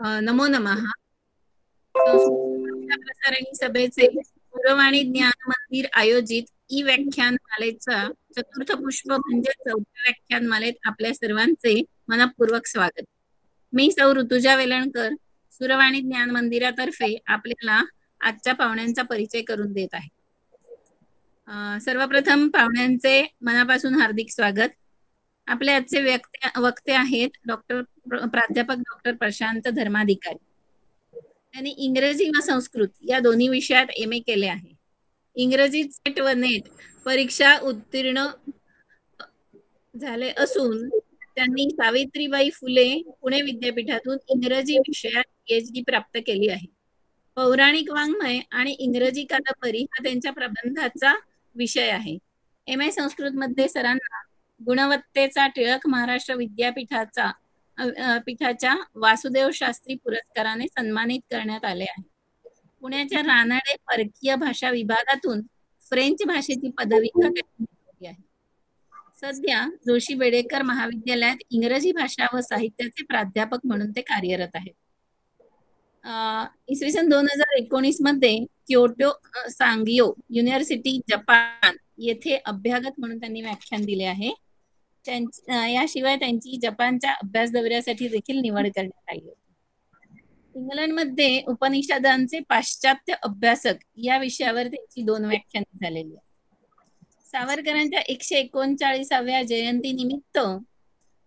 नमो नमः. संस्कृत प्रसारणी सभेचे दूरवाणी ज्ञान मंदिर आयोजित ई व्याख्यानमालेचा चतुर्थ पुष्प म्हणजे चौथ्या व्याख्यानमालेत आपल्या सर्वांचे मनपूर्वक स्वागत. मी सौ ऋतुजा वेलणकर सूरवाणी ज्ञान मंदिरातर्फे आपल्याला आजच्या पाहुण्यांचा परिचय करून देत आहे. सर्वप्रथम पाहुण्यांचे मनापासून हार्दिक स्वागत. आपले आजचे वक्ते आहेत प्राध्यापक डॉक्टर प्रशांत धर्माधिकारी. त्यांनी इंग्रजी व संस्कृत या दोन्ही विषयात MA केले आहे. इंग्रजी सेट व नेट परीक्षा उत्तीर्ण झाले असून त्यांनी सावित्रीबाई फुले पुणे विद्यापीठातून इंग्रजी विषयात PhD प्राप्त केली आहे. पौराणिक वाङ्मय आणि इंग्रजी कादंबरी हा त्यांच्या प्रबंधाचा विषय आहे. MA संस्कृत मध्ये सरांना गुणवत्तेचा टिळक महाराष्ट्र विद्यापीठाच्या वासुदेव शास्त्री पुरस्काराने सन्मानित करण्यात आले आहे. पुण्याच्या रानडे परकीय भाषा विभागातून फ्रेंच भाषेची पदवी मिळवली आहे. सध्या जोशी बेडेकर महाविद्यालयात इंग्रजी भाषा व साहित्याचे प्राध्यापक म्हणून ते कार्यरत आहेत. इसवी सन 2019 मध्ये क्योटो सांगियो युनिव्हर्सिटी जपान येथे अभ्यागत म्हणून त्यांनी व्याख्यान दिले आहे. याशिवाय त्यांची जपानच्या अभ्यास दौऱ्यासाठी देखील निवड करण्यात आली होती. इंग्लंडमध्ये उपनिषदांचे पाश्चात्य अभ्यासक या विषयावर त्यांची 2 व्याख्याने झालेली आहेत. सावरकरांच्या 139व्या जयंती निमित्त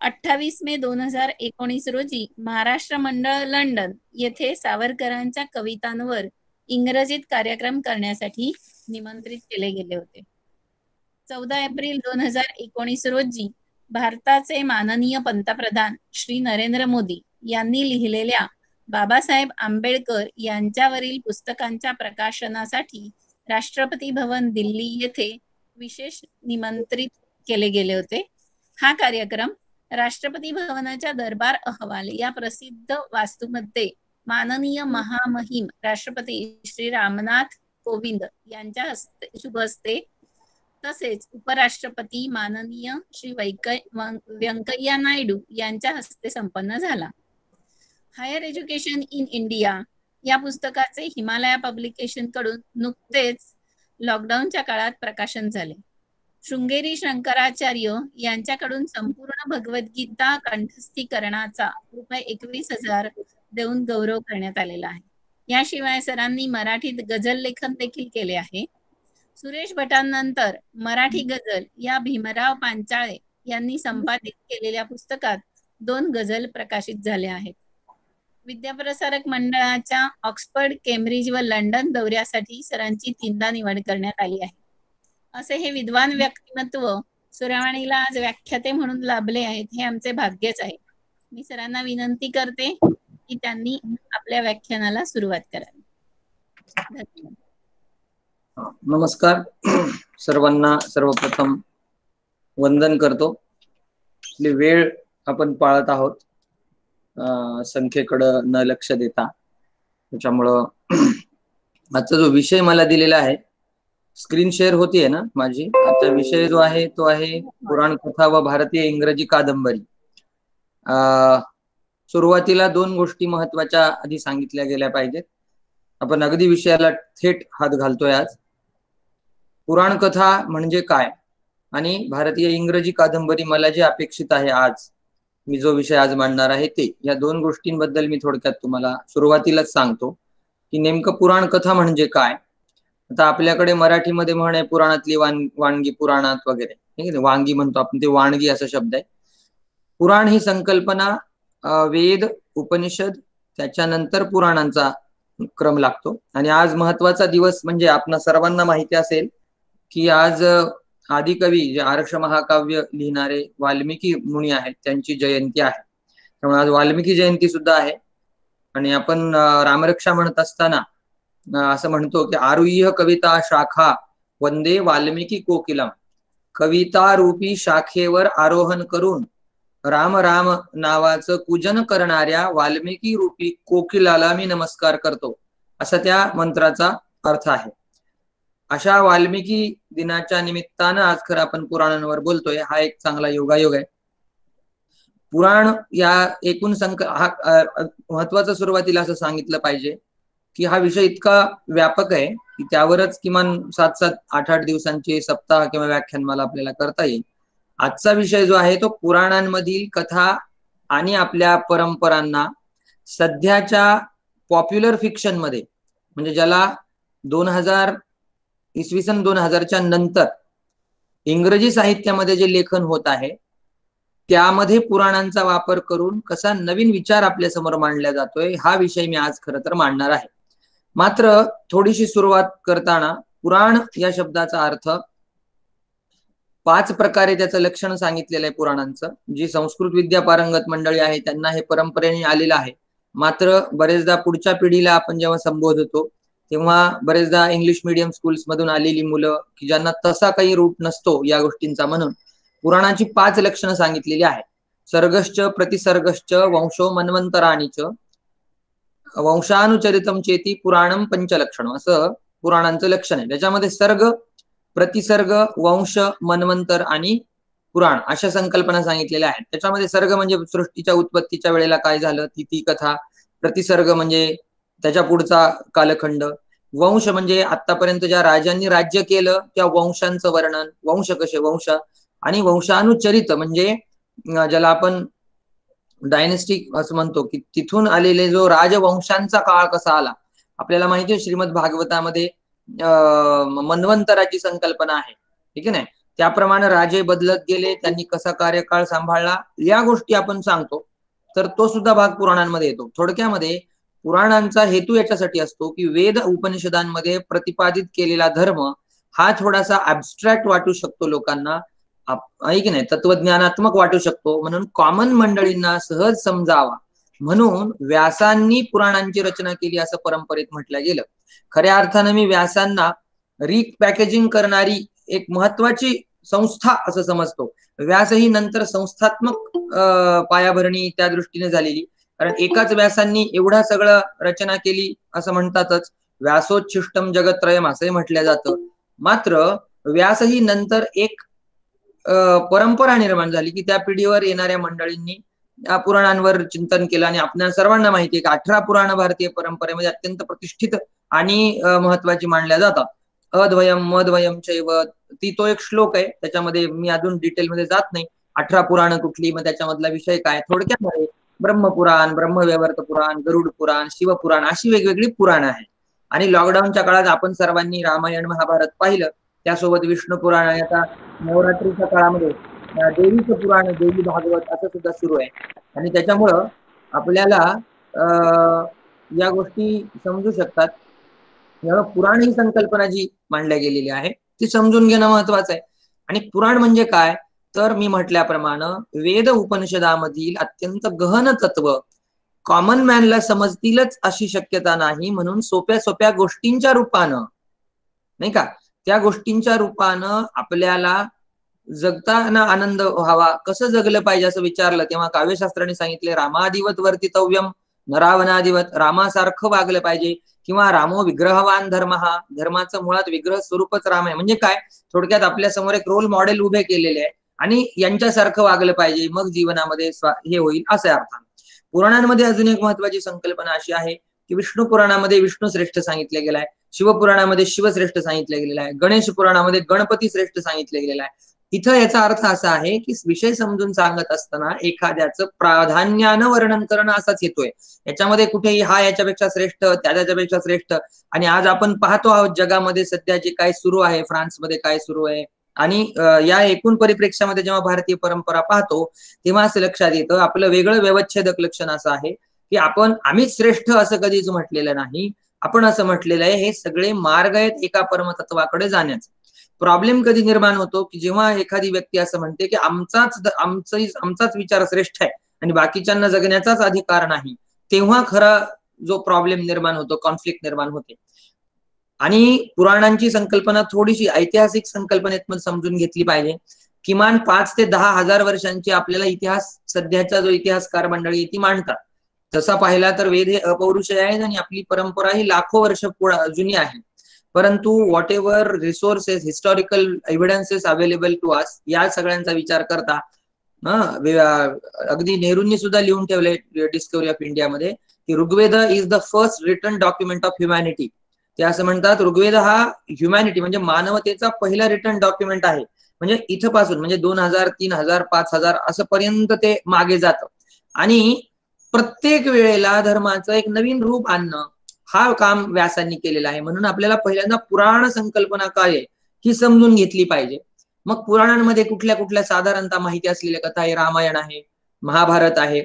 28 मे 2019 रोजी महाराष्ट्र मंडळ लंडन येथे सावरकरांच्या कवितांवर इंग्रजीत कार्यक्रम करण्यासाठी निमंत्रित केले गेले होते. 14 एप्रिल 2019 रोजी भारताचे माननीय पंतप्रधान श्री नरेंद्र मोदी यांनी लिहिलेल्या बाबासाहेब आंबेडकर यांच्यावरील पुस्तकांच्या प्रकाशनासाठी राष्ट्रपती भवन दिल्ली येथे विशेष निमंत्रित केले गेले होते. हा कार्यक्रम राष्ट्रपती भवनाच्या दरबार अहवाल या प्रसिद्ध वास्तूमध्ये माननीय महामहिम राष्ट्रपती श्री रामनाथ कोविंद यांच्या शुभ हस्ते तसेच उपराष्ट्रपती माननीय श्री व्यंकय्या नायडू यांच्या हस्ते संपन्न झाला. हायर एज्युकेशन इन इंडिया या पुस्तकाचे हिमालया पब्लिकेशन कडून नुकतेच लॉकडाऊनच्या काळात प्रकाशन झाले. शृंगेरी शंकराचार्य यांच्याकडून संपूर्ण भगवद्गीता कंठस्थीकरणाचा ₹21,000 देऊन गौरव करण्यात आलेला आहे. याशिवाय सरांनी मराठीत गझल लेखन देखील केले आहे. सुरेश भटांनंतर मराठी गझल या भीमराव पांचाळे यांनी संपादित केलेल्या पुस्तकात 2 गझल प्रकाशित झाल्या आहेत. विद्याप्रसारक मंडळाच्या ऑक्सफर्ड, केम्ब्रिज व लंडन दौऱ्यासाठी सरांची 3दा निवड करण्यात आली आहे. असे हे विद्वान व्यक्तिमत्व सूरवाणीला आज व्याख्याते म्हणून लाभले आहेत, हे आमचे भाग्यच आहे. मी सरांना विनंती करते की त्यांनी आपल्या व्याख्यानाला सुरुवात करावी. धन्यवाद. नमस्कार सर्वांना. सर्वप्रथम वंदन करतो. आपली वेळ आपण पाळत आहोत, संख्येकडे न लक्ष देता. त्याच्यामुळं आजचा जो विषय मला दिलेला आहे, स्क्रीन शेअर होतीये ना माझी. आजचा विषय जो आहे तो आहे पुराण कथा व भारतीय इंग्रजी कादंबरी. सुरुवातीला 2 गोष्टी महत्वाच्या आधी सांगितल्या गेल्या पाहिजेत. आपण अगदी विषयाला थेट हात घालतोय आज. पुराण कथा म्हणजे काय आणि भारतीय इंग्रजी कादंबरी मला जे अपेक्षित आहे, आज मी जो विषय आज मांडणार आहे ते, या 2 गोष्टींबद्दल मी थोडक्यात तुम्हाला सुरुवातीलाच सांगतो की नेमकं पुराण कथा म्हणजे काय. आता आपल्याकडे मराठीमध्ये म्हण आहे पुराणातली वाणगी पुराणात वगैरे, ठीक आहे. वांगी म्हणतो आपण, ते वाणगी असा शब्द आहे. पुराण ही संकल्पना वेद, उपनिषद, त्याच्यानंतर पुराणांचा क्रम लागतो. आणि आज महत्वाचा दिवस म्हणजे आपणा सर्वांना माहिती असेल की आज आदिकवी जे आर्ष महाकाव्य लिहिणारे वाल्मिकी मुनी आहेत त्यांची जयंती आहे. त्यामुळे आज वाल्मिकी जयंती सुद्धा आहे. आणि आपण रामरक्षा म्हणत असताना असं म्हणतो की आरुह्य कविता शाखा वंदे वाल्मिकी कोकिलम. कविता रूपी शाखेवर आरोहण करून राम राम नावाचं पूजन करणाऱ्या वाल्मिकी रूपी कोकिलाला मी नमस्कार करतो, असा त्या मंत्राचा अर्थ आहे. अशा वाल्मिकी दिनाच्या निमित्तानं आज खरं आपण पुराणांवर बोलतोय, हा एक चांगला योगायोग आहे. पुराण या एकूण महत्वाचं सुरुवातीला असं सांगितलं पाहिजे की हा विषय इतका व्यापक आहे की त्यावरच किमान 7-7-8-8 दिवसांचे सप्ताह किंवा व्याख्यानमाला आपल्याला करता येईल. आजचा विषय जो आहे तो पुराणांमधील कथा आणि आपल्या परंपरांना सध्याच्या पॉप्युलर फिक्शन मध्ये, म्हणजे ज्याला 2000 नंतर इंग्रजी साहित्यामध्ये जे लेखन होत आहे त्यामध्ये पुराणांचा वापर करून कसा नवीन विचार आपल्या समोर मांडला जातोय, हा विषय मी आज खरं तर मांडणार आहे. मात्र थोडीशी सुरुवात करताना पुराण या शब्दाचा अर्थ 5 प्रकारे त्याचं लक्षण सांगितलेलं आहे पुराणांचं. जी संस्कृत विद्या पारंगत मंडळी आहे त्यांना हे परंपरेने आलेलं आहे. मात्र बरेचदा पुढच्या पिढीला आपण जेव्हा संबोधतो तेव्हा बरेचदा इंग्लिश मीडियम स्कूल्स मधून आलेली मुलं की ज्यांना तसा काही रूट नसतो या गोष्टींचा, म्हणून पुराणाची 5 लक्षणं सांगितलेली आहेत. सर्गश्च प्रतिसर्गश्च वंशो मन्वंतराणीच वंशानुचरितम चेती पुराणम पंचलक्षण, असं पुराणांचं लक्षण आहे. त्याच्यामध्ये सर्ग, प्रतिसर्ग, वंश, मन्वंतर आणि पुराण अशा संकल्पना सांगितलेल्या आहेत. त्याच्यामध्ये सर्ग म्हणजे सृष्टीच्या उत्पत्तीच्या वेळेला काय झालं ती कथा, प्रतिसर्ग म्हणजे त्याच्या पुढचा कालखंड, वंश म्हणजे आतापर्यंत ज्या राजांनी राज्य केलं त्या वंशांचं वर्णन, वंश कसे वंश, आणि वंशानुचरित म्हणजे ज्याला आपण डायनेस्टिक असं म्हणतो की तिथून आलेले जो राजवंशांचा काळ कसा आला. आपल्याला माहिती आहे श्रीमद भागवतामध्ये मन्वंतराची संकल्पना आहे, ठीक आहे ना. त्याप्रमाणे राजे बदलत गेले, त्यांनी कसा कार्यकाळ सांभाळला या गोष्टी आपण सांगतो, तर तो सुद्धा भाग पुराणांमध्ये येतो. थोडक्यामध्ये पुराणांचा हेतू याच्यासाठी असतो की वेद उपनिषदांमध्ये प्रतिपादित केलेला धर्म हा थोडासा ऍब्स्ट्रॅक्ट वाटू शकतो लोकांना, की नाही, तत्वज्ञानात्मक वाटू शकतो, म्हणून कॉमन मंडळींना सहज समजावा म्हणून व्यासांनी पुराणांची रचना केली असं परंपरेत म्हटलं गेलं. खऱ्या अर्थानं मी व्यासांना रिपॅकेजिंग करणारी एक महत्वाची संस्था असं समजतो. व्यास ही नंतर संस्थात्मक पायाभरणी त्या दृष्टीने झालेली, कारण एकाच व्यासांनी एवढा सगळं रचना केली असं म्हणतातच. व्यासोच्छिष्टम जगत्रयम असंही म्हटलं जातं. मात्र व्यास ही नंतर एक परंपरा निर्माण झाली की त्या पिढीवर येणाऱ्या मंडळींनी या पुराणांवर चिंतन केलं, आणि आपल्या सर्वांना माहिती आहे की 18 पुराण भारतीय परंपरेमध्ये अत्यंत प्रतिष्ठित आणि महत्वाची मानल्या जातात. अद्वयम मद्वयम चैव, तो एक श्लोक आहे, त्याच्यामध्ये मी अजून डिटेलमध्ये जात नाही. 18 पुराण कुठली, मग त्याच्यामधला विषय काय, थोडक्यामध्ये ब्रह्मपुराण, ब्रह्मवैवर्त पुराण, गरुड पुराण, शिवपुराण अशी वेगवेगळी पुराण आहे. आणि लॉकडाऊनच्या काळात आपण सर्वांनी रामायण महाभारत पाहिलं, त्यासोबत विष्णू पुराण, आता नवरात्रीच्या काळामध्ये देवीचं पुराण, देवी भागवत असं सुद्धा सुरू आहे. आणि त्याच्यामुळं आपल्याला या गोष्टी समजू शकतात. पुराण ही संकल्पना जी मांडल्या गेलेली आहे ती समजून घेणं महत्वाचं आहे. आणि पुराण म्हणजे काय, तर मी म्हटल्याप्रमाणे वेद उपनिषदामधील अत्यंत गहन तत्व कॉमन मॅनला समजतीलच अशी शक्यता नाही, म्हणून सोप्या सोप्या गोष्टींच्या रूपानं, नाही का, त्या गोष्टींच्या रूपानं आपल्याला जगताना आनंद व्हावा, कसं जगलं पाहिजे असं विचारलं तेव्हा काव्यशास्त्राने सांगितले रामादिवत वर्तितव्यम, नरावनादिवत, रामासारखं वागलं पाहिजे, किंवा रामो विग्रहवान धर्म, हा धर्माचं मुळात विग्रह स्वरूपच राम आहे. म्हणजे काय, थोडक्यात आपल्या समोर एक रोल मॉडेल उभे केलेले आहे आणि यांच्यासारखं वागलं पाहिजे, मग जीवनामध्ये हे होईल असं अर्थानं. पुराणांमध्ये अजून एक महत्वाची संकल्पना अशी आहे की विष्णू पुराणामध्ये विष्णू श्रेष्ठ सांगितले गेलाय, शिवपुराणामध्ये शिवश्रेष्ठ सांगितलं गेलेलं आहे, गणेश पुराणामध्ये गणपती श्रेष्ठ सांगितलं गेलेलं आहे. इथं याचा अर्थ असा आहे की विषय समजून सांगत असताना एखाद्याचं प्राधान्यानं वर्णन करणं असाच येतोय. याच्यामध्ये कुठेही हा याच्यापेक्षा श्रेष्ठ, त्याच्यापेक्षा श्रेष्ठ. आणि आज आपण पाहतो आहोत जगामध्ये सध्या जे काय सुरू आहे, फ्रान्समध्ये काय सुरू आहे, आणि या एकूण परिप्रेक्षामध्ये जेव्हा भारतीय परंपरा पाहतो तेव्हा असं लक्षात येतं आपलं वेगळं व्यवच्छेदक लक्षण असं आहे की आम्हीच श्रेष्ठ असं कधीच म्हटलेलं नाही. आपण असं म्हटलेलं आहे हे सगळे मार्ग आहेत एका परमतत्वाकडे जाण्याचा. प्रॉब्लेम कधी निर्माण होतो की जेव्हा एखादी व्यक्ती असं म्हणते की आमचाच विचार श्रेष्ठ आहे आणि बाकीच्यांना जगण्याचाच अधिकार नाही, तेव्हा खरा जो प्रॉब्लेम निर्माण होतो, कॉन्फ्लिक्ट निर्माण होते. आणि पुराणांची संकल्पना थोडीशी ऐतिहासिक संकल्पनेत समजून घेतली पाहिजे. किमान 5 ते 10 हजार वर्षांची आपल्याला इतिहास सध्याचा जो इतिहासकार मंडळी ती मांडतात. तसा पाहिला तर वेद हे अपौरुषेय आहेत आणि आपली परंपरा ही लाखो वर्ष जुनी आहे. परंतु whatever resources, historical evidences available to us, या सगळ्यांचा विचार करता अगदी नेहरूंनी सुद्धा लिहून ठेवले डिस्कवरी ऑफ इंडियामध्ये की Rigveda is the first written document of humanity. ते असं म्हणतात ऋग्वेद हा ह्युमॅनिटी म्हणजे मानवतेचा पहिला रिटन डॉक्युमेंट आहे. म्हणजे इथपासून म्हणजे 2000, 3000, 5000 असं पर्यंत ते मागे जातं. आणि प्रत्येक वेळेला धर्माचं एक नवीन रूप आणणं हा काम व्यासांनी केलेला आहे. म्हणून आपल्याला पहिल्यांदा पुराण संकल्पना काय आहे ही समजून घेतली पाहिजे. मग पुराणांमध्ये कुठल्या कुठल्या साधारणतः माहिती असलेल्या कथा आहे. रामायण आहे, महाभारत आहे.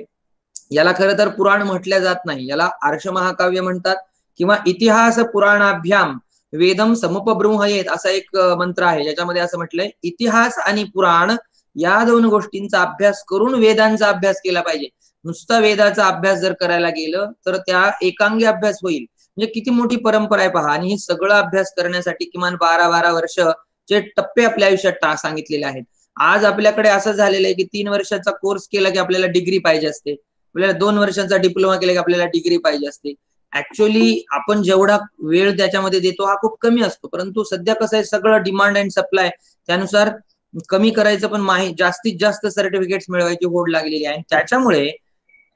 याला खरं तर पुराण म्हटल्या जात नाही, याला आर्ष महाकाव्य म्हणतात किंवा इतिहास पुराणाभ्याम वेदम समुपबृंहयेत असा एक मंत्र आहे, ज्याच्यामध्ये असं म्हटलंय इतिहास आणि पुराण या दोन गोष्टींचा अभ्यास करून वेदांचा अभ्यास केला पाहिजे. नुसता वेदाचा अभ्यास जर करायला गेलं तर त्या एकांगी अभ्यास होईल. म्हणजे किती मोठी परंपरा आहे पहा. आणि हे सगळं अभ्यास करण्यासाठी किमान 12-12 वर्ष चे टप्पे आपल्या आयुष्यात सांगितलेले आहेत. आज आपल्याकडे असं झालेलं आहे की 3 वर्षाचा कोर्स केला की आपल्याला डिग्री पाहिजे असते, आपल्याला 2 वर्षांचा डिप्लोमा केला की आपल्याला डिग्री पाहिजे असते. ऍक्च्युअली आपण जेवढा वेळ त्याच्यामध्ये देतो हा खूप कमी असतो. परंतु सध्या कसं आहे, सगळं डिमांड अँड सप्लाय त्यानुसार कमी करायचं, पण जास्तीत जास्त सर्टिफिकेट्स मिळवायची होड लागलेली आहे. त्याच्यामुळे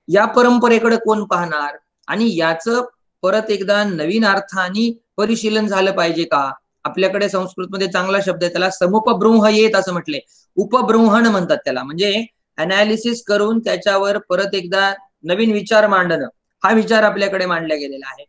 या परंपरेकडे कोण पाहणार. आणि याचं परत एकदा नवीन अर्थाने परिशीलन झालं पाहिजे का. आपल्याकडे संस्कृतमध्ये चांगला शब्द आहे, त्याला समुपबृंहयेत असं म्हटलंय. उपबृंहण म्हणतात त्याला, म्हणजे अनालिसिस करून त्याच्यावर परत एकदा नवीन विचार मांडणं, हा विचार आपल्याकडे मांडला गेलेला आहे.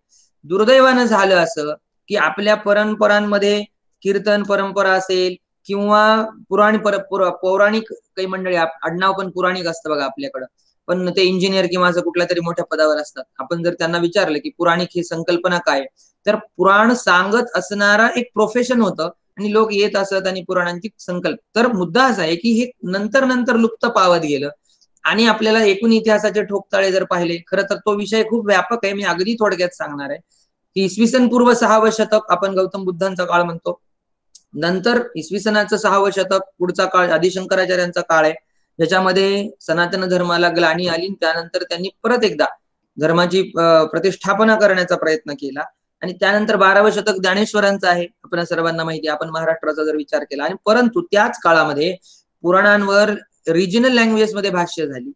दुर्दैवानं झालं असं की आपल्या परंपरांमध्ये कीर्तन परंपरा असेल किंवा पौराणिक काही मंडळी, आडनाव पण पुराणिक असतं बघा आपल्याकडं, पण ते इंजिनियर किंवा असं कुठल्या तरी मोठ्या पदावर असतात. आपण जर त्यांना विचारलं की पुराणिक ही संकल्पना काय, तर पुराण सांगत असणारा एक प्रोफेशन होतं आणि लोक येत असत आणि पुराणांची संकल्प. तर मुद्दा असा आहे की हे नंतर नंतर लुप्त पावत गेलं. आणि आपल्याला एकूण इतिहासाचे ठोकताळे जर पाहिले, खरं तर तो विषय खूप व्यापक आहे. मी अगदी थोडक्यात सांगणार आहे की इसवी सन पूर्व 6वे शतक आपण गौतम बुद्धांचा काळ म्हणतो. नंतर इसवी सनाचं 6वं शतक पुढचा काळ आदिशंकराचार्यांचा काळ आहे, ज्याच्यामध्ये सनातन धर्माला ग्लानी आली. त्यानंतर त्यांनी परत एकदा धर्माची प्रतिष्ठापना करण्याचा प्रयत्न केला. आणि त्यानंतर 12वं शतक ज्ञानेश्वरांचं आहे, आपल्या सर्वांना माहिती आहे, आपण महाराष्ट्राचा जर विचार केला. आणि परंतु त्याच काळामध्ये पुराणांवर रिजनल लँग्वेज मध्ये भाष्य झाली.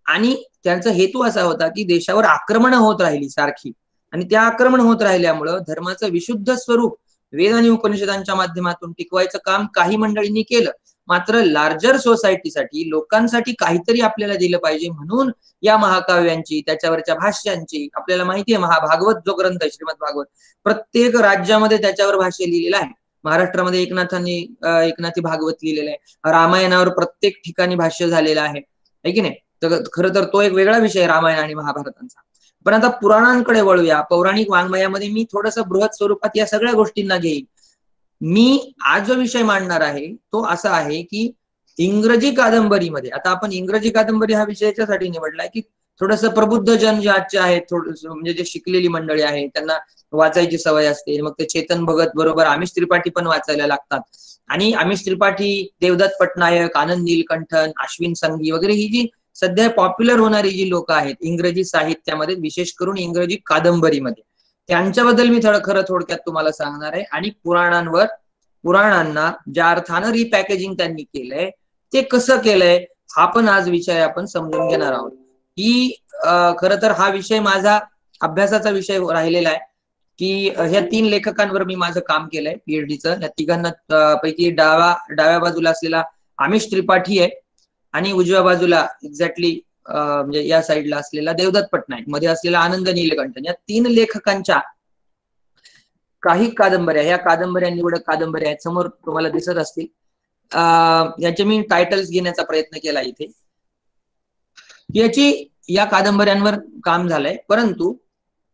आणि त्यांचा हेतू असा होता की देशावर आक्रमण होत राहिली सारखी, आणि त्या आक्रमण होत राहिल्यामुळं धर्माचं विशुद्ध स्वरूप वेद आणि उपनिषदांच्या माध्यमातून टिकवायचं काम काही मंडळींनी केलं. मात्र लार्जर सोसायटीसाठी, लोकांसाठी काहीतरी आपल्याला दिलं पाहिजे म्हणून या महाकाव्यांची, त्याच्यावरच्या भाष्यांची, आपल्याला माहिती आहे महाभागवत जो ग्रंथ आहे, श्रीमद भागवत, प्रत्येक राज्यामध्ये त्याच्यावर भाष्य लिहिलेलं आहे. महाराष्ट्रामध्ये एकनाथी भागवत लिहिलेलं आहे. रामायणावर प्रत्येक ठिकाणी भाष्य झालेलं आहे की नाही. तर खरं तर तो एक वेगळा विषय आहे रामायण आणि महाभारतांचा. पण आता पुराणांकडे वळूया. पौराणिक वाङ्मयामध्ये मी थोडंसं बृहत स्वरूपात या सगळ्या गोष्टींना घेईन. मी आज जो विषय मांडणार आहे तो असा आहे की इंग्रजी कादंबरीमध्ये, आता आपण इंग्रजी कादंबरी हा विषय याच्यासाठी निवडलाय की थोडंसं प्रबुद्ध जन जे आजचे आहेत, थोडंसं म्हणजे जे शिकलेली मंडळी आहेत, त्यांना वाचायची सवय असते. मग ते चेतन भगत बरोबर आमिष त्रिपाठी पण वाचायला लागतात. आणि आमिष त्रिपाठी, देवदत्त पटनायक, आनंद नीलकंठन, अश्विन संघी वगैरे ही जी सध्या पॉप्युलर होणारी जी लोक आहेत इंग्रजी साहित्यामध्ये, विशेष करून इंग्रजी कादंबरीमध्ये, त्यांच्याबद्दल मी खरं थोडक्यात तुम्हाला सांगणार आहे. आणि पुराणांना ज्या अर्थानं रिपॅकेजिंग त्यांनी केलंय ते कसं केलंय हा पण आज विषय आपण समजून घेणार आहोत. की खरं तर हा विषय माझा अभ्यासाचा विषय राहिलेला आहे की ह्या 3 लेखकांवर मी माझं काम केलंय पीएचडीचं. या तिघांना पैकी डाव्या बाजूला असलेला आमिष त्रिपाठी आहे आणि उजव्या बाजूला एक्झॅक्टली म्हणजे या साईडला असलेला देवदत्त पटनायक, मध्ये असलेला आनंद नीलकंठन. या 3 लेखकांच्या काही कादंबऱ्या, ह्या कादंबऱ्या निवडक कादंबऱ्या आहेत, समोर तुम्हाला दिसत असतील. याचे मी टायटल्स घेण्याचा प्रयत्न केला इथे. या कादंबऱ्यांवर काम झालंय, परंतु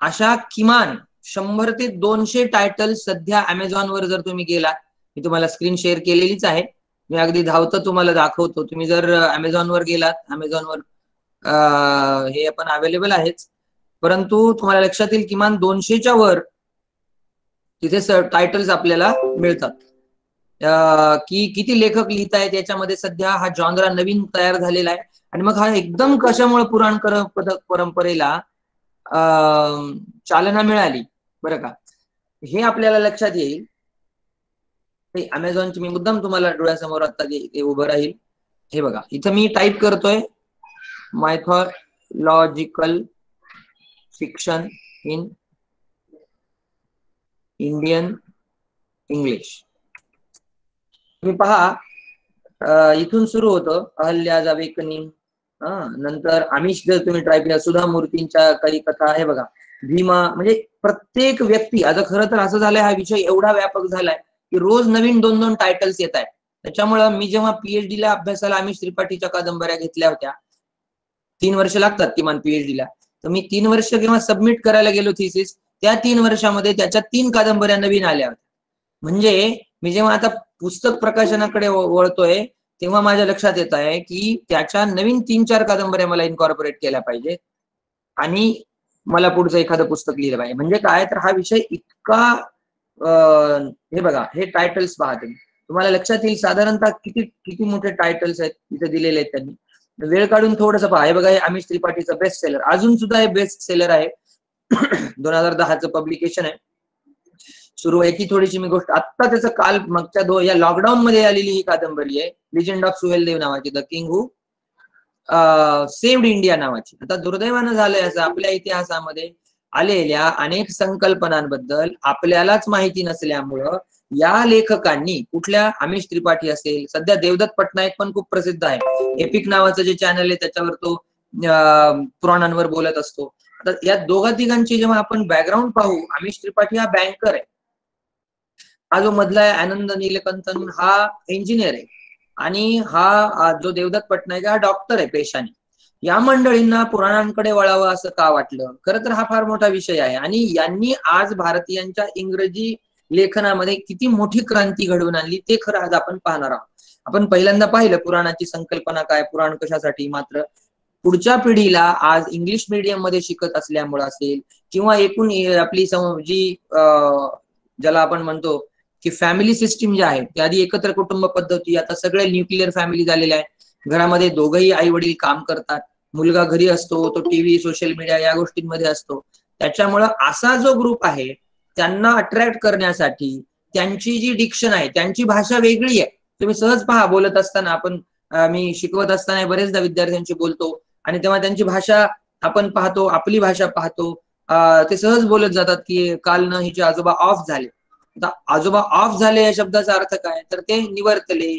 अशा किमान 100 ते 200 टायटल सध्या अमेझॉनवर जर तुम्ही गेलात, मी तुम्हाला स्क्रीन शेअर केलेलीच आहे, मी अगदी धावतं तुम्हाला दाखवतो. तुम्ही जर अमेझॉनवर गेलात, अमेझॉनवर हे आपण अवेलेबल आहेच, परंतु तुम्हाला लक्षात येईल किमान 200च्या वर तिथे टायटल्स आपल्याला मिळतात. की किती लेखक लिहित आहेत याच्यामध्ये. सध्या हा जॉनरा नवीन तयार झालेला आहे. आणि मग हा एकदम कशामुळे पुराण परंपरेला चालना मिळाली बरं का, हे आपल्याला लक्षात येईल. अमेझॉनची मी मुद्दाम तुम्हाला डोळ्यासमोर आता उभं राहील. हे बघा इथं मी टाईप करतोय mythological fiction in Indian English. तुम्ही पहा इथून सुरू होतं अहल्याज अवेकनिंग, नंतर आमिष जर तुम्ही ट्राय केला सुधा मूर्तींच्या काही कथा, हे बघा भीमा, म्हणजे प्रत्येक व्यक्ती, आता खरं तर असं झालंय हा विषय एवढा व्यापक झालाय की रोज नवीन 2-2 टायटल्स येत आहेत. त्याच्यामुळं मी जेव्हा PhD ला अभ्यासाला आमिष त्रिपाठीच्या कादंबऱ्या घेतल्या होत्या, 3 वर्ष लागतात किमान PhD ला, तर मी 3 वर्ष जेव्हा सबमिट करायला गेलो थिसिस, त्या 3 वर्षामध्ये त्याच्या 3 कादंबऱ्या नवीन आल्या होत्या. म्हणजे मी जेव्हा आता पुस्तक प्रकाशनाकडे वळतोय तेव्हा माझ्या लक्षात येत आहे की त्याच्या नवीन 3-4 कादंबऱ्या मला इन्कॉर्पोरेट केल्या पाहिजे आणि मला पुढचं एखादं पुस्तक लिहिलं पाहिजे. म्हणजे काय, तर हा विषय इतका हे बघा, हे टायटल्स पहा तुम्हाला लक्षात येईल साधारणतः किती किती मोठे टायटल्स आहेत इथे दिलेले आहेत त्यांनी. वेळ काढून थोडंसं पहा. हे बघा, हे आमिष त्रिपाठीचं बेस्ट सेलर, अजून सुद्धा हे बेस्ट सेलर आहे. 2010चं पब्लिकेशन आहे. सुरू आहे की थोडीशी मी गोष्ट आत्ता त्याचं काल मागच्या या लॉकडाऊन मध्ये आलेली ही कादंबरी आहे, लिजंड ऑफ सुहेलदेव नावाची, the king who saved India नावाची. आता दुर्दैवानं झालंय असं, आपल्या इतिहासामध्ये आलेल्या अनेक संकल्पनांबद्दल आपल्यालाच माहिती नसल्यामुळं या लेखकांनी, कुठल्या आमिष त्रिपाठी असेल, सध्या देवदत्त पटनायक पण खूप प्रसिद्ध आहे, एपिक नावाचं जे चॅनल आहे त्याच्यावर तो पुराणांवर बोलत असतो. आता या दोघा तिघांची जेव्हा आपण बॅकग्राऊंड पाहू, आमिष त्रिपाठी हा बँकर आहे, हा जो मधला आहे आनंद नीलकंठन हा इंजिनियर आहे, आणि हा जो देवदत्त पटनायक हा डॉक्टर आहे पेशाने. या मंडळींना पुराणांकडे वळावं असं का वाटलं? खरं तर हा फार मोठा विषय आहे, आणि यांनी आज भारतीयांच्या इंग्रजी लेखनामध्ये किती मोठी क्रांती घडवून आणली ते खरं आज आपण पाहणार आहोत. आपण पहिल्यांदा पाहिलं पुराणाची संकल्पना काय, पुराण कशासाठी. मात्र पुढच्या पिढीला आज इंग्लिश मीडियम मध्ये शिकत असल्यामुळे असेल, किंवा एकूण आपली जी ज्याला आपण म्हणतो की फॅमिली सिस्टीम जे आहे, ते आधी एकत्र कुटुंब पद्धती, आता सगळे न्यूक्लिअर फॅमिली झालेल्या आहे. घरामध्ये दोघंही आई वडील काम करतात, मुलगा घरी असतो, तो टीव्ही सोशल मीडिया या गोष्टींमध्ये असतो. त्याच्यामुळं असा जो ग्रुप आहे त्यांना अट्रॅक्ट करण्यासाठी त्यांची जी डिक्शन आहे, त्यांची भाषा वेगळी आहे. तुम्ही सहज पहा, बोलत असताना आपण, मी शिकवत असताना बरेचदा विद्यार्थ्यांशी बोलतो आणि तेव्हा त्यांची भाषा आपण पाहतो, आपली भाषा पाहतो, ते सहज बोलत जातात की काल न हिचे आजोबा ऑफ झाले. आता आजोबा ऑफ झाले या शब्दाचा अर्थ काय, तर ते निवर्तले,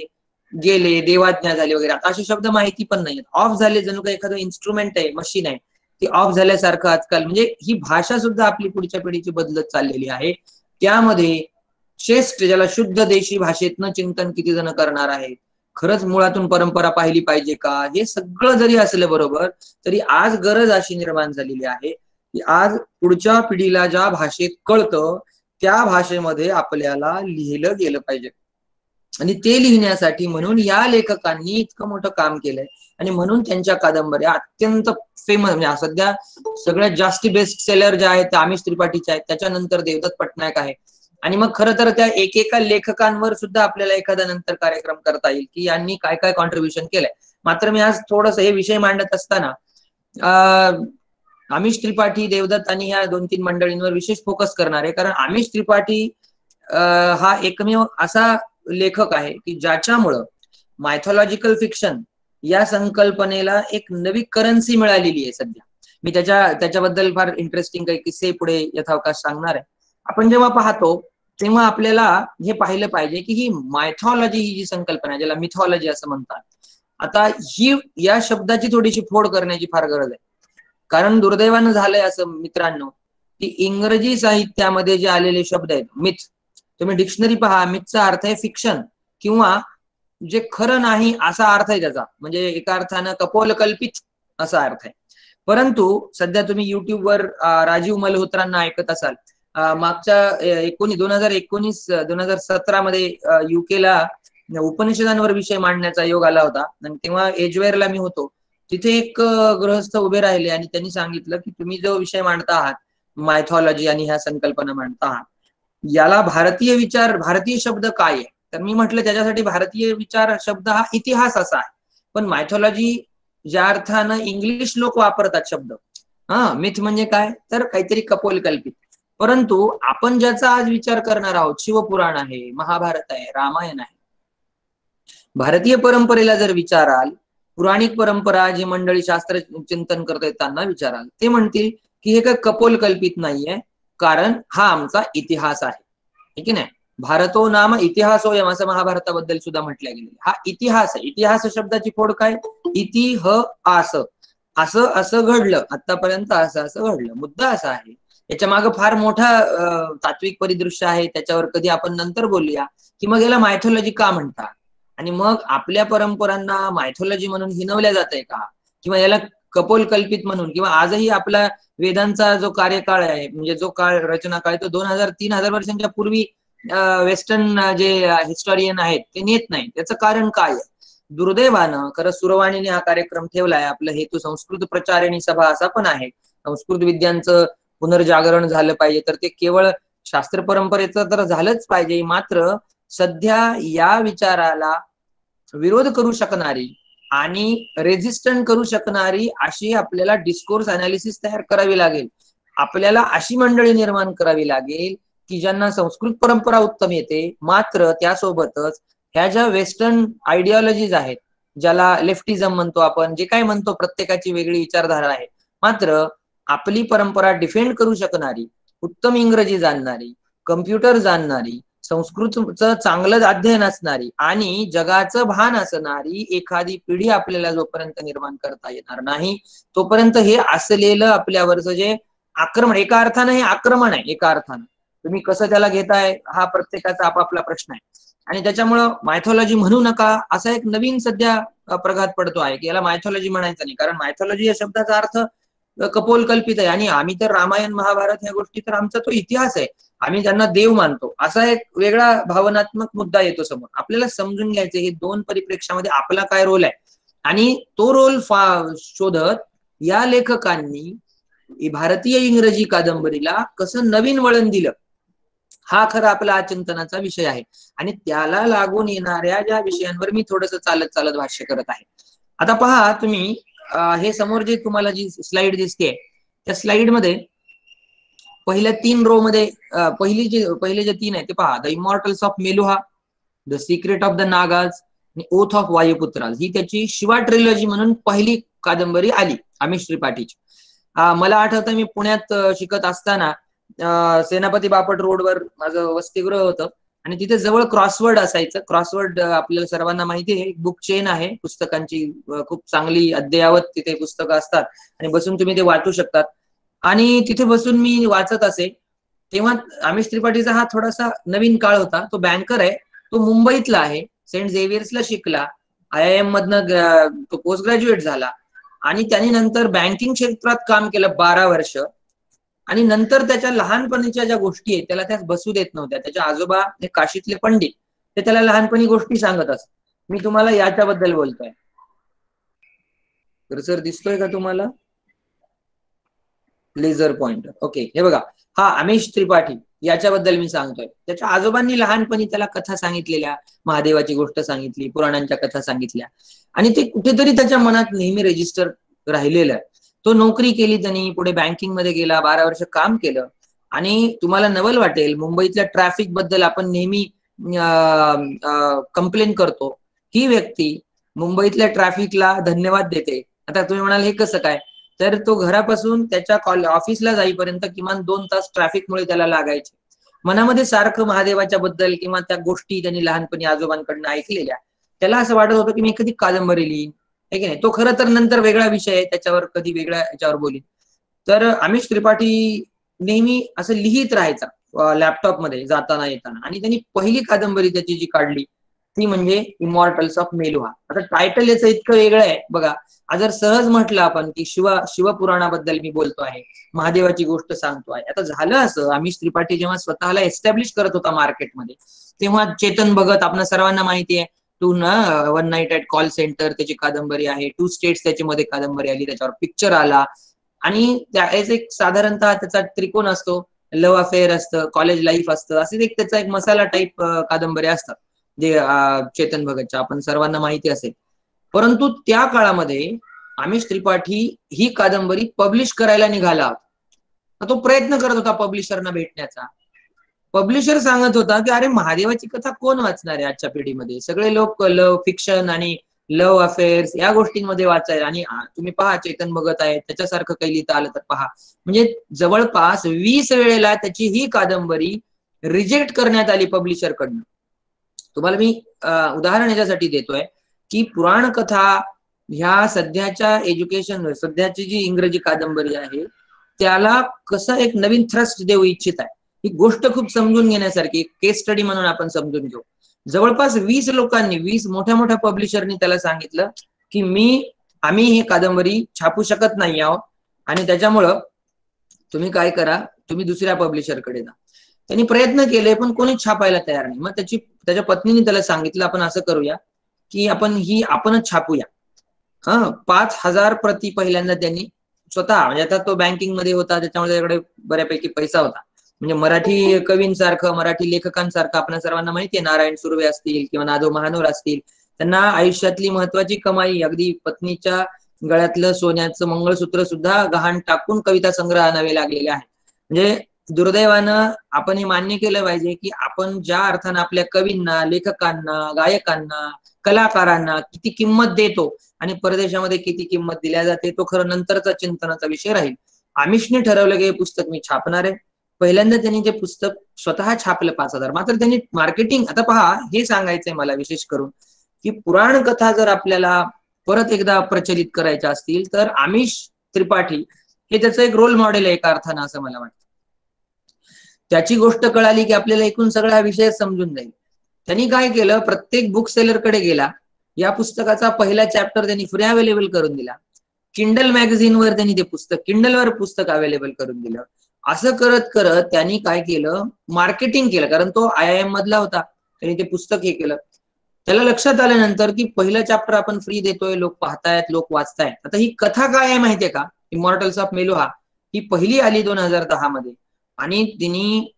गेले, देवाज्ञा झाली वगैरे. आता असे शब्द माहिती पण नाहीत. ऑफ झाले जणू काही एखादं इन्स्ट्रुमेंट आहे, मशीन आहे, ती ऑफ झाल्यासारखं आजकाल. म्हणजे ही भाषा सुद्धा आपली पुढच्या पिढीची बदलत चाललेली आहे. त्यामध्ये श्रेष्ठ, ज्याला शुद्ध देशी भाषेतनं चिंतन किती जण करणार आहेत, खरंच मुळातून परंपरा पाहिली पाहिजे का, हे सगळं जरी असलं बरोबर, तरी आज गरज अशी निर्माण झालेली आहे की आज पुढच्या पिढीला ज्या भाषेत कळतं त्या भाषेमध्ये आपल्याला लिहिलं गेलं पाहिजे. आणि ते लिहिण्यासाठी म्हणून या लेखकांनी इतकं मोठं काम केलंय, आणि म्हणून त्यांच्या कादंबऱ्या अत्यंत फेमस, म्हणजे सध्या सगळ्यात जास्ती बेस्ट सेलर ज्या आहेत त्या आमिष त्रिपाठीच्या आहेत, त्याच्यानंतर देवदत्त पटनायक आहे. आणि मग खरं तर त्या एकेका लेखकांवर सुद्धा आपल्याला एखादा नंतर कार्यक्रम करता येईल की यांनी काय काय कॉन्ट्रीब्युशन केलंय. मात्र मी आज थोडस हे विषय मांडत असताना आमिष त्रिपाठी, देवदत्त आणि ह्या 2-3 मंडळींवर विशेष फोकस करणार आहे, कारण आमिष त्रिपाठी हा एकमेव असा लेखक आहे की ज्याच्यामुळं मायथॉलॉजिकल फिक्शन या संकल्पनेला एक नवी करन्सी मिळालेली आहे सध्या. मी त्याच्याबद्दल फार इंटरेस्टिंग काही किस्से पुढे यथावकाश सांगणार आहे. आपण जेव्हा पाहतो तेव्हा आपल्याला हे पाहिलं पाहिजे की ही मायथॉलॉजी, ही जी संकल्पना आहे, ज्याला मिथॉलॉजी असं म्हणतात, आता ही या शब्दाची थोडीशी फोड करण्याची फार गरज आहे. कारण दुर्दैवानं झालंय असं मित्रांनो की इंग्रजी साहित्यामध्ये जे आलेले शब्द आहेत, मिथ, तुम्ही डिक्शनरी पहा, मिथचा अर्थ आहे फिक्शन किंवा जे खरं नाही असा अर्थ आहे त्याचा, म्हणजे एका अर्थानं कपोलकल्पित असा अर्थ आहे. परंतु सध्या तुम्ही युट्यूबवर राजीव मल्होत्रांना ऐकत असाल. मागच्या 2017 मध्ये युकेला उपनिषदांवर विषय मांडण्याचा योग आला होता, आणि तेव्हा एजवेअरला मी होतो. तिथे एक गृहस्थ उभे राहिले आणि त्यांनी सांगितलं की तुम्ही जो विषय मांडता आहात, मायथॉलॉजी आणि ह्या संकल्पना मांडता आहात, याला भारतीय विचार, भारतीय शब्द काय आहे? तर मी म्हटलं त्याच्यासाठी भारतीय विचार शब्द हा इतिहास असा आहे. पण मायथॉलॉजी ज्या अर्थानं इंग्लिश लोक वापरतात शब्द, मिथ म्हणजे काय, तर काहीतरी कपोलकल्पित. परंतु आपण ज्याचा आज विचार करणार आहोत, शिवपुराण आहे, महाभारत आहे, रामायण आहे, भारतीय परंपरेला जर विचाराल, पुराणिक परंपरा जी मंडळी शास्त्र चिंतन करतात त्यांना विचाराल, ते म्हणतील की हे काही कपोल कल्पित नाहीये, कारण हा आमचा इतिहास आहे. ठीक आहे ना. भारतो नाम इतिहासोयम असं महाभारताबद्दल सुद्धा म्हटलं गेलं. हा इतिहास आहे. इतिहास शब्दाची फोड काय? इति ह आस, असं असं घडलं, आतापर्यंत असं असं घडलं. मुद्दा असा आहे, याच्या मागे फार मोठा तात्विक परिदृश्य आहे. त्याच्यावर कधी आपण नंतर बोलूया, की मग याला मायथॉलॉजी का म्हणतात, आणि मग आपल्या परंपरांना मायथॉलॉजी म्हणून हिनवल्या जात आहे का, किंवा याला कपोल कल्पित म्हणून, किंवा आजही आपला वेदांचा जो कार्यकाळ आहे, म्हणजे जो काळ रचना काळ, तो 2000-3000 वर्षांच्या पूर्वी वेस्टर्न जे हिस्टॉरियन आहेत ते नेत नाही. त्याचं कारण काय आहे? दुर्दैवानं खरं सुरवाणीने हा कार्यक्रम ठेवलाय. आपलं हेतू संस्कृत प्रचारिणी सभा असा पण आहे. संस्कृत विद्यांचं पुनर्जागरण झालं पाहिजे, तर ते केवळ शास्त्र परंपरेचं तर झालंच पाहिजे, मात्र सध्या या विचाराला विरोध करू शकणारी आणि रेजिस्टंट करू शकणारी अशी आपल्याला डिस्कोर्स अनालिसिस तयार करावी लागेल. आपल्याला अशी मंडळी निर्माण करावी लागेल की ज्यांना संस्कृत परंपरा उत्तम येते, मात्र त्यासोबतच ह्या ज्या वेस्टर्न आयडिओलॉजीज आहेत, ज्याला लेफ्टिझम म्हणतो आपण, जे काय म्हणतो, प्रत्येकाची वेगळी विचारधारा आहे, मात्र आपली परंपरा डिफेंड करू शकणारी, उत्तम इंग्रजी जाणणारी, कम्प्युटर जाणणारी, संस्कृतचं चांगलं अध्ययन असणारी आणि जगाचं भान असणारी एखादी पिढी आपल्याला जोपर्यंत निर्माण करता येणार नाही, तोपर्यंत हे असलेलं आपल्यावरचं जे आक्रमण, एका अर्थानं हे आक्रमण आहे. एका अर्थानं तुम्ही कसं त्याला घेताय हा प्रत्येकाचा आपापला प्रश्न आहे. आणि त्याच्यामुळं मायथॉलॉजी म्हणू नका असा एक नवीन सध्या प्रघात पडतो आहे, की याला मायथॉलॉजी म्हणायचं नाही, कारण मायथॉलॉजी या शब्दाचा अर्थ कपोल कल्पित आहे. आणि आम्ही तर रामायण महाभारत ह्या गोष्टी तर आमचा तो इतिहास आहे, आम्ही त्यांना देव मानतो, असा एक वेगळा भावनात्मक मुद्दा येतो समोर. आपल्याला समजून घ्यायचे हे दोन परिप्रेक्षामध्ये आपला काय रोल आहे, आणि तो रोल शोधत या लेखकांनी भारतीय इंग्रजी कादंबरीला कसं नवीन वळण दिलं, हा खरा आपला चिंतनाचा विषय आहे. आणि त्याला लागून येणाऱ्या ज्या विषयांवर मी थोडस चालत चालत भाष्य करत आहे. आता पहा तुम्ही, हे समोर जे तुम्हाला जी स्लाइड दिसते, त्या स्लाइड मध्ये पहिल्या 3 रो मध्ये पहिले जे 3 आहे ते पहा. The immortals of Meluha, the secret of the Nagas आणि ओथ ऑफ वायुपुत्राज, ही त्याची शिवा ट्रिलॉजी म्हणून पहिली कादंबरी आली आमिष त्रिपाठीची. मला आठवतं मी पुण्यात शिकत असताना सेनापती बापट रोडवर माझं वसतिगृह होतं, आणि तिथे जवळ क्रॉसवर्ड असायचं. क्रॉसवर्ड आपल्याला सर्वांना माहिती आहे, बुक चेन आहे पुस्तकांची, खूप चांगली अद्ययावत तिथे पुस्तकं असतात आणि बसून तुम्ही ते वाचू शकतात. आणि तिथे बसून मी वाचत असे, तेव्हा आमिष त्रिपाठीचा हा थोडासा नवीन काळ होता. तो बँकर आहे, तो मुंबईतला आहे, सेंट झेवियर्सला शिकला, IIM मधनं तो पोस्ट ग्रॅज्युएट झाला, आणि त्याने नंतर बँकिंग क्षेत्रात काम केलं 12 वर्ष. आणि नंतर त्याच्या लहानपणीच्या ज्या गोष्टी आहेत त्याला त्या बसू देत नव्हत्या. त्याच्या आजोबा हे काशीतले पंडित, ते त्याला लहानपणी गोष्टी सांगत असत. मी तुम्हाला याच्याबद्दल बोलतोय. तर सर दिसतोय का तुम्हाला लेझर पॉइंटर? ओके, हे बघा, हा आमिष त्रिपाठी, याच्याबद्दल मी सांगतोय. त्याच्या आजोबांनी लहानपणी त्याला कथा सांगितलेल्या, महादेवाची गोष्ट सांगितली, पुराणांच्या कथा सांगितल्या, आणि ते कुठेतरी त्याच्या मनात नेहमी रेजिस्टर राहिलेलं आहे. तो नोकरी केली त्यांनी, पुढे बँकिंग मध्ये गेला, 12 वर्ष काम केलं. आणि तुम्हाला नवल वाटेल, मुंबईतल्या ट्रॅफिक बद्दल आपण नेहमी कंप्लेन करतो. ही व्यक्ती मुंबईतल्या ट्रॅफिकला धन्यवाद देते. आता तुम्ही म्हणाल हे कसं काय, तर तो घरापासून त्याच्या ऑफिसला जाईपर्यंत किमान 2 तास ट्रॅफिकमुळे त्याला लागायचे. मनामध्ये सारखं महादेवाच्या बद्दल किंवा त्या गोष्टी त्यांनी लहानपणी आजोबांकडनं ऐकलेल्या, त्याला असं वाटत होतं की मी कधी कादंबरी लिहीन, आहे की नाही. तो खरं तर नंतर वेगळा विषय आहे, त्याच्यावर कधी वेगळ्या याच्यावर बोलीन. तर आमिष त्रिपाठी नेहमी असं लिहित राहायचा लॅपटॉप मध्ये जाताना येताना, आणि त्यांनी पहिली कादंबरी त्याची जी काढली ती म्हणजे इमॉर्टल्स ऑफ मेलुहा. आता टायटल याचं इतकं वेगळं आहे बघा. जर सहज म्हटलं आपण की शिवपुराणाबद्दल मी बोलतो आहे, महादेवाची गोष्ट सांगतो आहे. आता झालं असं, आमिष त्रिपाठी जेव्हा स्वतःला एस्टॅब्लिश करत होता मार्केटमध्ये, तेव्हा चेतन भगत, आपल्या सर्वांना माहिती आहे, one night at call centre त्याची कादंबरी आहे, 2 स्टेट्स त्याच्यामध्ये कादंबरी आली, त्याच्यावर पिक्चर आला. आणि त्याच एक साधारणतः त्याचा त्रिकोण असतो, लव्ह अफेअर असतं, कॉलेज लाईफ असतं, असे एक त्याचा एक मसाला टाईप कादंबऱ्या असतात जे चेतन भगतच्या आपण सर्वांना माहिती असेल. परंतु त्या काळामध्ये आमिष त्रिपाठी ही कादंबरी पब्लिश करायला निघाला. तो प्रयत्न करत होता पब्लिशरना भेटण्याचा. पब्लिशर सांगत होता की अरे महादेवाची कथा कोण वाचणार आहे आजच्या पिढीमध्ये, सगळे लोक लव्ह फिक्शन आणि लव्ह अफेअर्स या गोष्टींमध्ये वाचायला, आणि तुम्ही पहा चेतन भगत आहे त्याच्यासारखं काही लिहिता आलं तर पहा. म्हणजे जवळपास 20 वेळेला त्याची ही कादंबरी रिजेक्ट करण्यात आली पब्लिशर कडनं. तुम्हाला मी उदाहरण याच्यासाठी देतोय की पुराण कथा ह्या सध्याच्या एज्युकेशन, सध्याची जी इंग्रजी कादंबरी आहे त्याला कसं एक नवीन थ्रस्ट देऊ इच्छित आहे. ही गोष्ट खूप समजून घेण्यासारखी केस स्टडी म्हणून आपण समजून घेऊ. जवळपास 20 लोकांनी, 20 मोठ्या मोठ्या पब्लिशरनी त्याला सांगितलं की आम्ही ही कादंबरी छापू शकत नाही आहोत आणि त्याच्यामुळं तुम्ही काय करा, तुम्ही दुसऱ्या पब्लिशरकडे जा. त्यांनी प्रयत्न केले पण कोणीच छापायला तयार नाही. मग त्याच्या पत्नीने त्याला सांगितलं आपण असं करूया की आपणच छापूया. 5,000 प्रती पहिल्यांदा त्यांनी स्वतः, म्हणजे आता तो बँकिंग मध्ये होता त्याच्यामुळे त्याच्याकडे बऱ्यापैकी पैसा होता. म्हणजे मराठी कवींसारखं, मराठी लेखकांसारखं आपल्या सर्वांना माहिती आहे, नारायण सुर्वे असतील किंवा नादो महानोर असतील, त्यांना आयुष्यातली महत्वाची कमाई अगदी पत्नीच्या गळ्यातलं सोन्याचं मंगळसूत्र सुद्धा गहाण टाकून कविता संग्रह आणावे लागलेले आहे. म्हणजे दुर्दैवानं आपण हे मान्य केलं पाहिजे की आपण ज्या अर्थानं आपल्या कवींना, लेखकांना, गायकांना, कलाकारांना किती किंमत देतो आणि परदेशामध्ये किती किंमत दिल्या जाते तो खरं नंतरचा चिंतनाचा विषय राहील. आमिषने ठरवलं की हे पुस्तक मी छापणार आहे. पहिल्यांदा त्यांनी ते पुस्तक स्वतः छापलं 5,000. मात्र त्यांनी मार्केटिंग, आता पहा हे सांगायचंय मला विशेष करून की पुराण कथा जर आपल्याला परत एकदा प्रचलित करायच्या असतील तर आमिष त्रिपाठी हे त्याचं एक रोल मॉडेल आहे एका अर्थानं, असं मला वाटतं. त्याची गोष्ट कळाली की आपल्याला एकूण सगळा विषय समजून जाईल. त्यांनी काय केलं, प्रत्येक बुक सेलरकडे गेला, या पुस्तकाचा पहिला चॅप्टर त्यांनी फ्री अवेलेबल करून दिला. किंडल मॅगझिनवर त्यांनी ते पुस्तक, किंडलवर पुस्तक अवेलेबल करून दिलं. असं करत करत त्यांनी काय केलं, मार्केटिंग केलं, कारण तो IIM मधला होता. त्यांनी ते पुस्तक हे केलं. त्याला लक्षात आल्यानंतर की पहिलं चॅप्टर आपण फ्री देतोय, लोक पाहतायत, लोक वाचतायत. आता ही कथा काय आहे माहितीये का, इमॉर्टल्स ऑफ मेलुहा ही पहिली आली 2010 मध्ये आणि तिने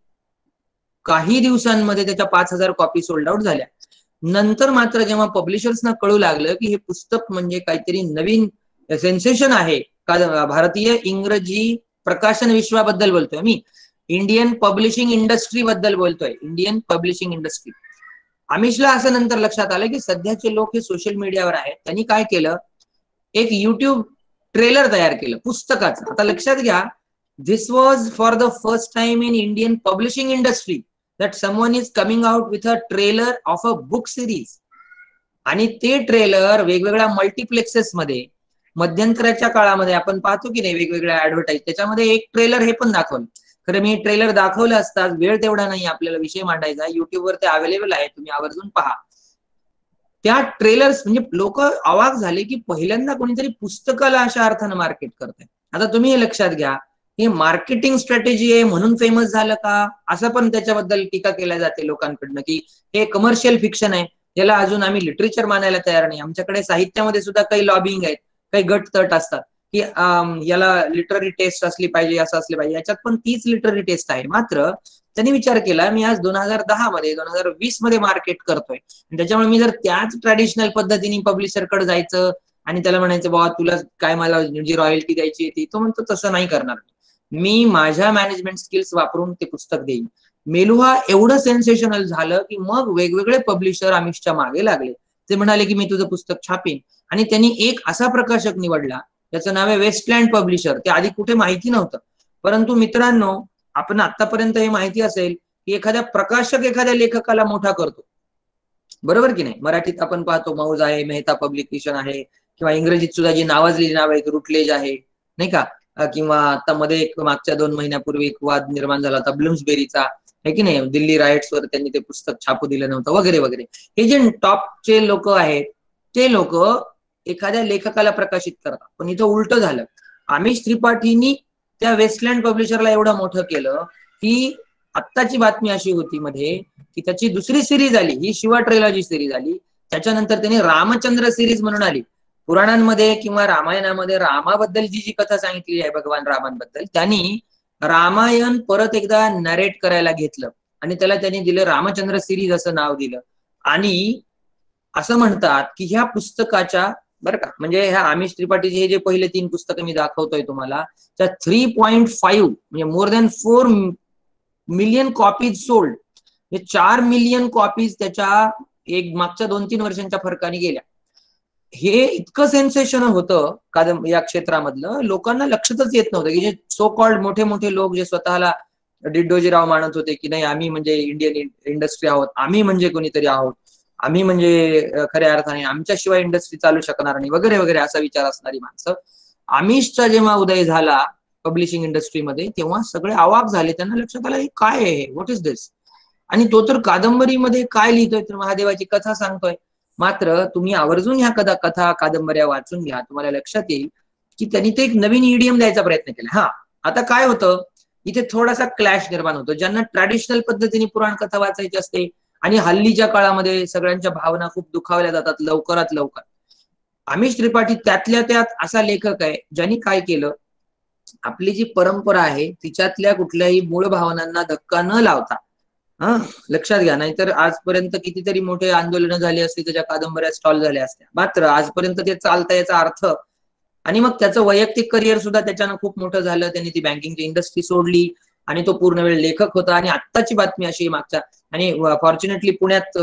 काही दिवसांमध्ये त्याच्या 5,000 कॉपी सोल्ड आउट झाल्या. नंतर मात्र जेव्हा पब्लिशर्सना कळू लागलं की हे पुस्तक म्हणजे काहीतरी नवीन सेन्सेशन आहे, भारतीय इंग्रजी प्रकाशन विश्वाबद्दल बोलतोय मी, इंडियन पब्लिशिंग इंडस्ट्री बद्दल बोलतोय, इंडियन पब्लिशिंग इंडस्ट्री. आमिषला असं नंतर लक्षात आलं की सध्याचे लोक हे सोशल मीडियावर आहेत. त्यांनी काय केलं, एक युट्यूब ट्रेलर तयार केलं पुस्तकाचं. आता लक्षात घ्या, this was for the first time in Indian publishing industry that someone is coming out with a trailer of a book series. आणि ते ट्रेलर वेगवेगळ्या मल्टिप्लेक्सेस मध्ये मध्यंतराच्या काळामध्ये आपण पाहतो की नाही वेगवेगळ्या ऍडव्हर्टाईज, त्याच्यामध्ये एक ट्रेलर हे पण दाखवलं. खरं मी ट्रेलर दाखवलं असता, वेळ तेवढा नाही आपल्याला विषय मांडायचा, युट्यूबवर ते अवेलेबल आहे, तुम्ही आवर्जून पहा. त्या ट्रेलर्स म्हणजे लोक अवाक झाले की पहिल्यांदा कोणीतरी पुस्तकाला अशा अर्थानं मार्केट करतंय. आता तुम्ही हे लक्षात घ्या, हे मार्केटिंग स्ट्रॅटेजी आहे म्हणून फेमस झालं का, असं पण त्याच्याबद्दल टीका केल्या जाते लोकांकडनं की हे कमर्शियल फिक्शन आहे, याला अजून आम्ही लिटरेचर मानायला तयार नाही. आमच्याकडे साहित्यामध्ये सुद्धा काही लॉबिंग आहेत, काही गट तट असतात की याला लिटररी टेस्ट असली पाहिजे, असं असले पाहिजे. याच्यात पण तीच लिटररी टेस्ट आहे. मात्र त्यांनी विचार केला, मी आज 2010 मध्ये 2020 मध्ये मार्केट करतोय, त्याच्यामुळे मी जर त्याच ट्रॅडिशनल पद्धतीने पब्लिशरकडे जायचं आणि त्याला म्हणायचं बाबा तुला काय मला जी रॉयल्टी द्यायची ती, तो म्हणतो तसं नाही करणार, मी माझ्या मॅनेजमेंट स्किल्स वापरून ते पुस्तक देईन. मेलुहा एवढं सेन्सेशनल झालं की मग वेगवेगळे पब्लिशर आमिषच्या मागे लागले. ते म्हणाले की मी तुझं पुस्तक छापेन. आणि त्यांनी एक असा प्रकाशक निवडला, त्याचं नाव आहे वेस्टलँड पब्लिशर. ते आधी कुठे माहिती नव्हतं. परंतु मित्रांनो, आपण आतापर्यंत हे माहिती असेल की एखाद्या प्रकाशक एखाद्या लेखकाला मोठा करतो, बरोबर की नाही. मराठीत आपण पाहतो मौज आहे, मेहता पब्लिकेशन आहे, किंवा इंग्रजीत सुद्धा जी नावाजलेली नाव आहेत, रुटलेज आहे, नाही का, किंवा आता मध्ये एक मागच्या 2 महिन्यापूर्वी एक वाद निर्माण झाला होता ब्लूम्सबेरीचा, आहे की नाही, दिल्ली रायट्स वर त्यांनी ते पुस्तक छापू दिलं नव्हतं वगैरे वगैरे. हे जे टॉपचे लोक आहेत ते लोक एखाद्या लेखकाला प्रकाशित करतात. पण इथं उलट झालं, आमिष त्रिपाठींनी त्या वेस्टलँड पब्लिशरला एवढं मोठं केलं की आत्ताची बातमी अशी होती मध्ये की त्याची दुसरी सिरीज आली, ही शिवा ट्रेलॉजी सिरीज आली. त्याच्यानंतर त्यांनी रामचंद्र सिरीज म्हणून आली. पुराणांमध्ये किंवा रामायणामध्ये रामाबद्दल जी कथा सांगितलेली आहे, भगवान रामांबद्दल, त्यांनी रामायण परत एकदा नरेट करायला घेतलं आणि त्याला त्यांनी दिलं रामचंद्र सिरीज असं नाव दिलं. आणि असं म्हणतात की ह्या पुस्तकाच्या, बरं का, म्हणजे ह्या आमिष त्रिपाठीचे हे जे पहिले 3 पुस्तकं मी दाखवतोय तुम्हाला, त्या 3.5 म्हणजे more than 4 million copies sold. 4 million copies त्याच्या एक मागच्या 2-3 वर्षांच्या फरकाने गेल्या. हे इतकं सेन्सेशनल होतं या क्षेत्रामधलं, लोकांना लक्षातच येत नव्हतं की जे सो कॉल्ड मोठे मोठे लोक जे स्वतःला डिड्डोजीराव मानत होते की नाही आम्ही म्हणजे इंडियन इंडस्ट्री आहोत, आम्ही म्हणजे कोणीतरी आहोत, आम्ही म्हणजे खऱ्या अर्थाने आमच्याशिवाय इंडस्ट्री चालू शकणार नाही वगैरे वगैरे असा विचार असणारी माणसं, आमिषचा जेव्हा उदय झाला पब्लिशिंग इंडस्ट्रीमध्ये तेव्हा सगळे अवाक झाले. त्यांना लक्षात आलं काय आहे, व्हॉट इज दिस. आणि तो तर कादंबरीमध्ये काय लिहितोय तर महादेवाची कथा सांगतोय. मात्र तुम्ही आवर्जून ह्या कथा कादंबऱ्या वाचून घ्या, तुम्हाला लक्षात येईल की त्यांनी ते एक नवीन इडियम द्यायचा प्रयत्न केला. हा आता काय होतं इथे थोडासा क्लॅश निर्माण होतो. ज्यांना ट्रॅडिशनल पद्धतीने पुराण कथा वाचायची असते आणि हल्लीच्या काळामध्ये सगळ्यांच्या भावना खूप दुखावल्या जातात लवकरात लवकर, आमिष त्रिपाठी त्यातल्या त्यात असा लेखक आहे ज्यांनी काय केलं, आपली जी परंपरा आहे तिच्यातल्या कुठल्याही मूळ भावनांना धक्का न लावता, लक्षात घ्या, नाहीतर आजपर्यंत कितीतरी मोठे आंदोलनं झाली असती, त्याच्या कादंबऱ्या स्टॉल झाल्या असत्या, मात्र आजपर्यंत ते चालतं याचा अर्थ. आणि मग त्याचं वैयक्तिक करिअर सुद्धा त्याच्यानं खूप मोठं झालं. त्यांनी ती बँकिंगची इंडस्ट्री सोडली आणि तो पूर्ण वेळ लेखक होता. आणि आत्ताची बातमी अशी मागच्या, आणि फॉर्च्युनेटली पुण्यात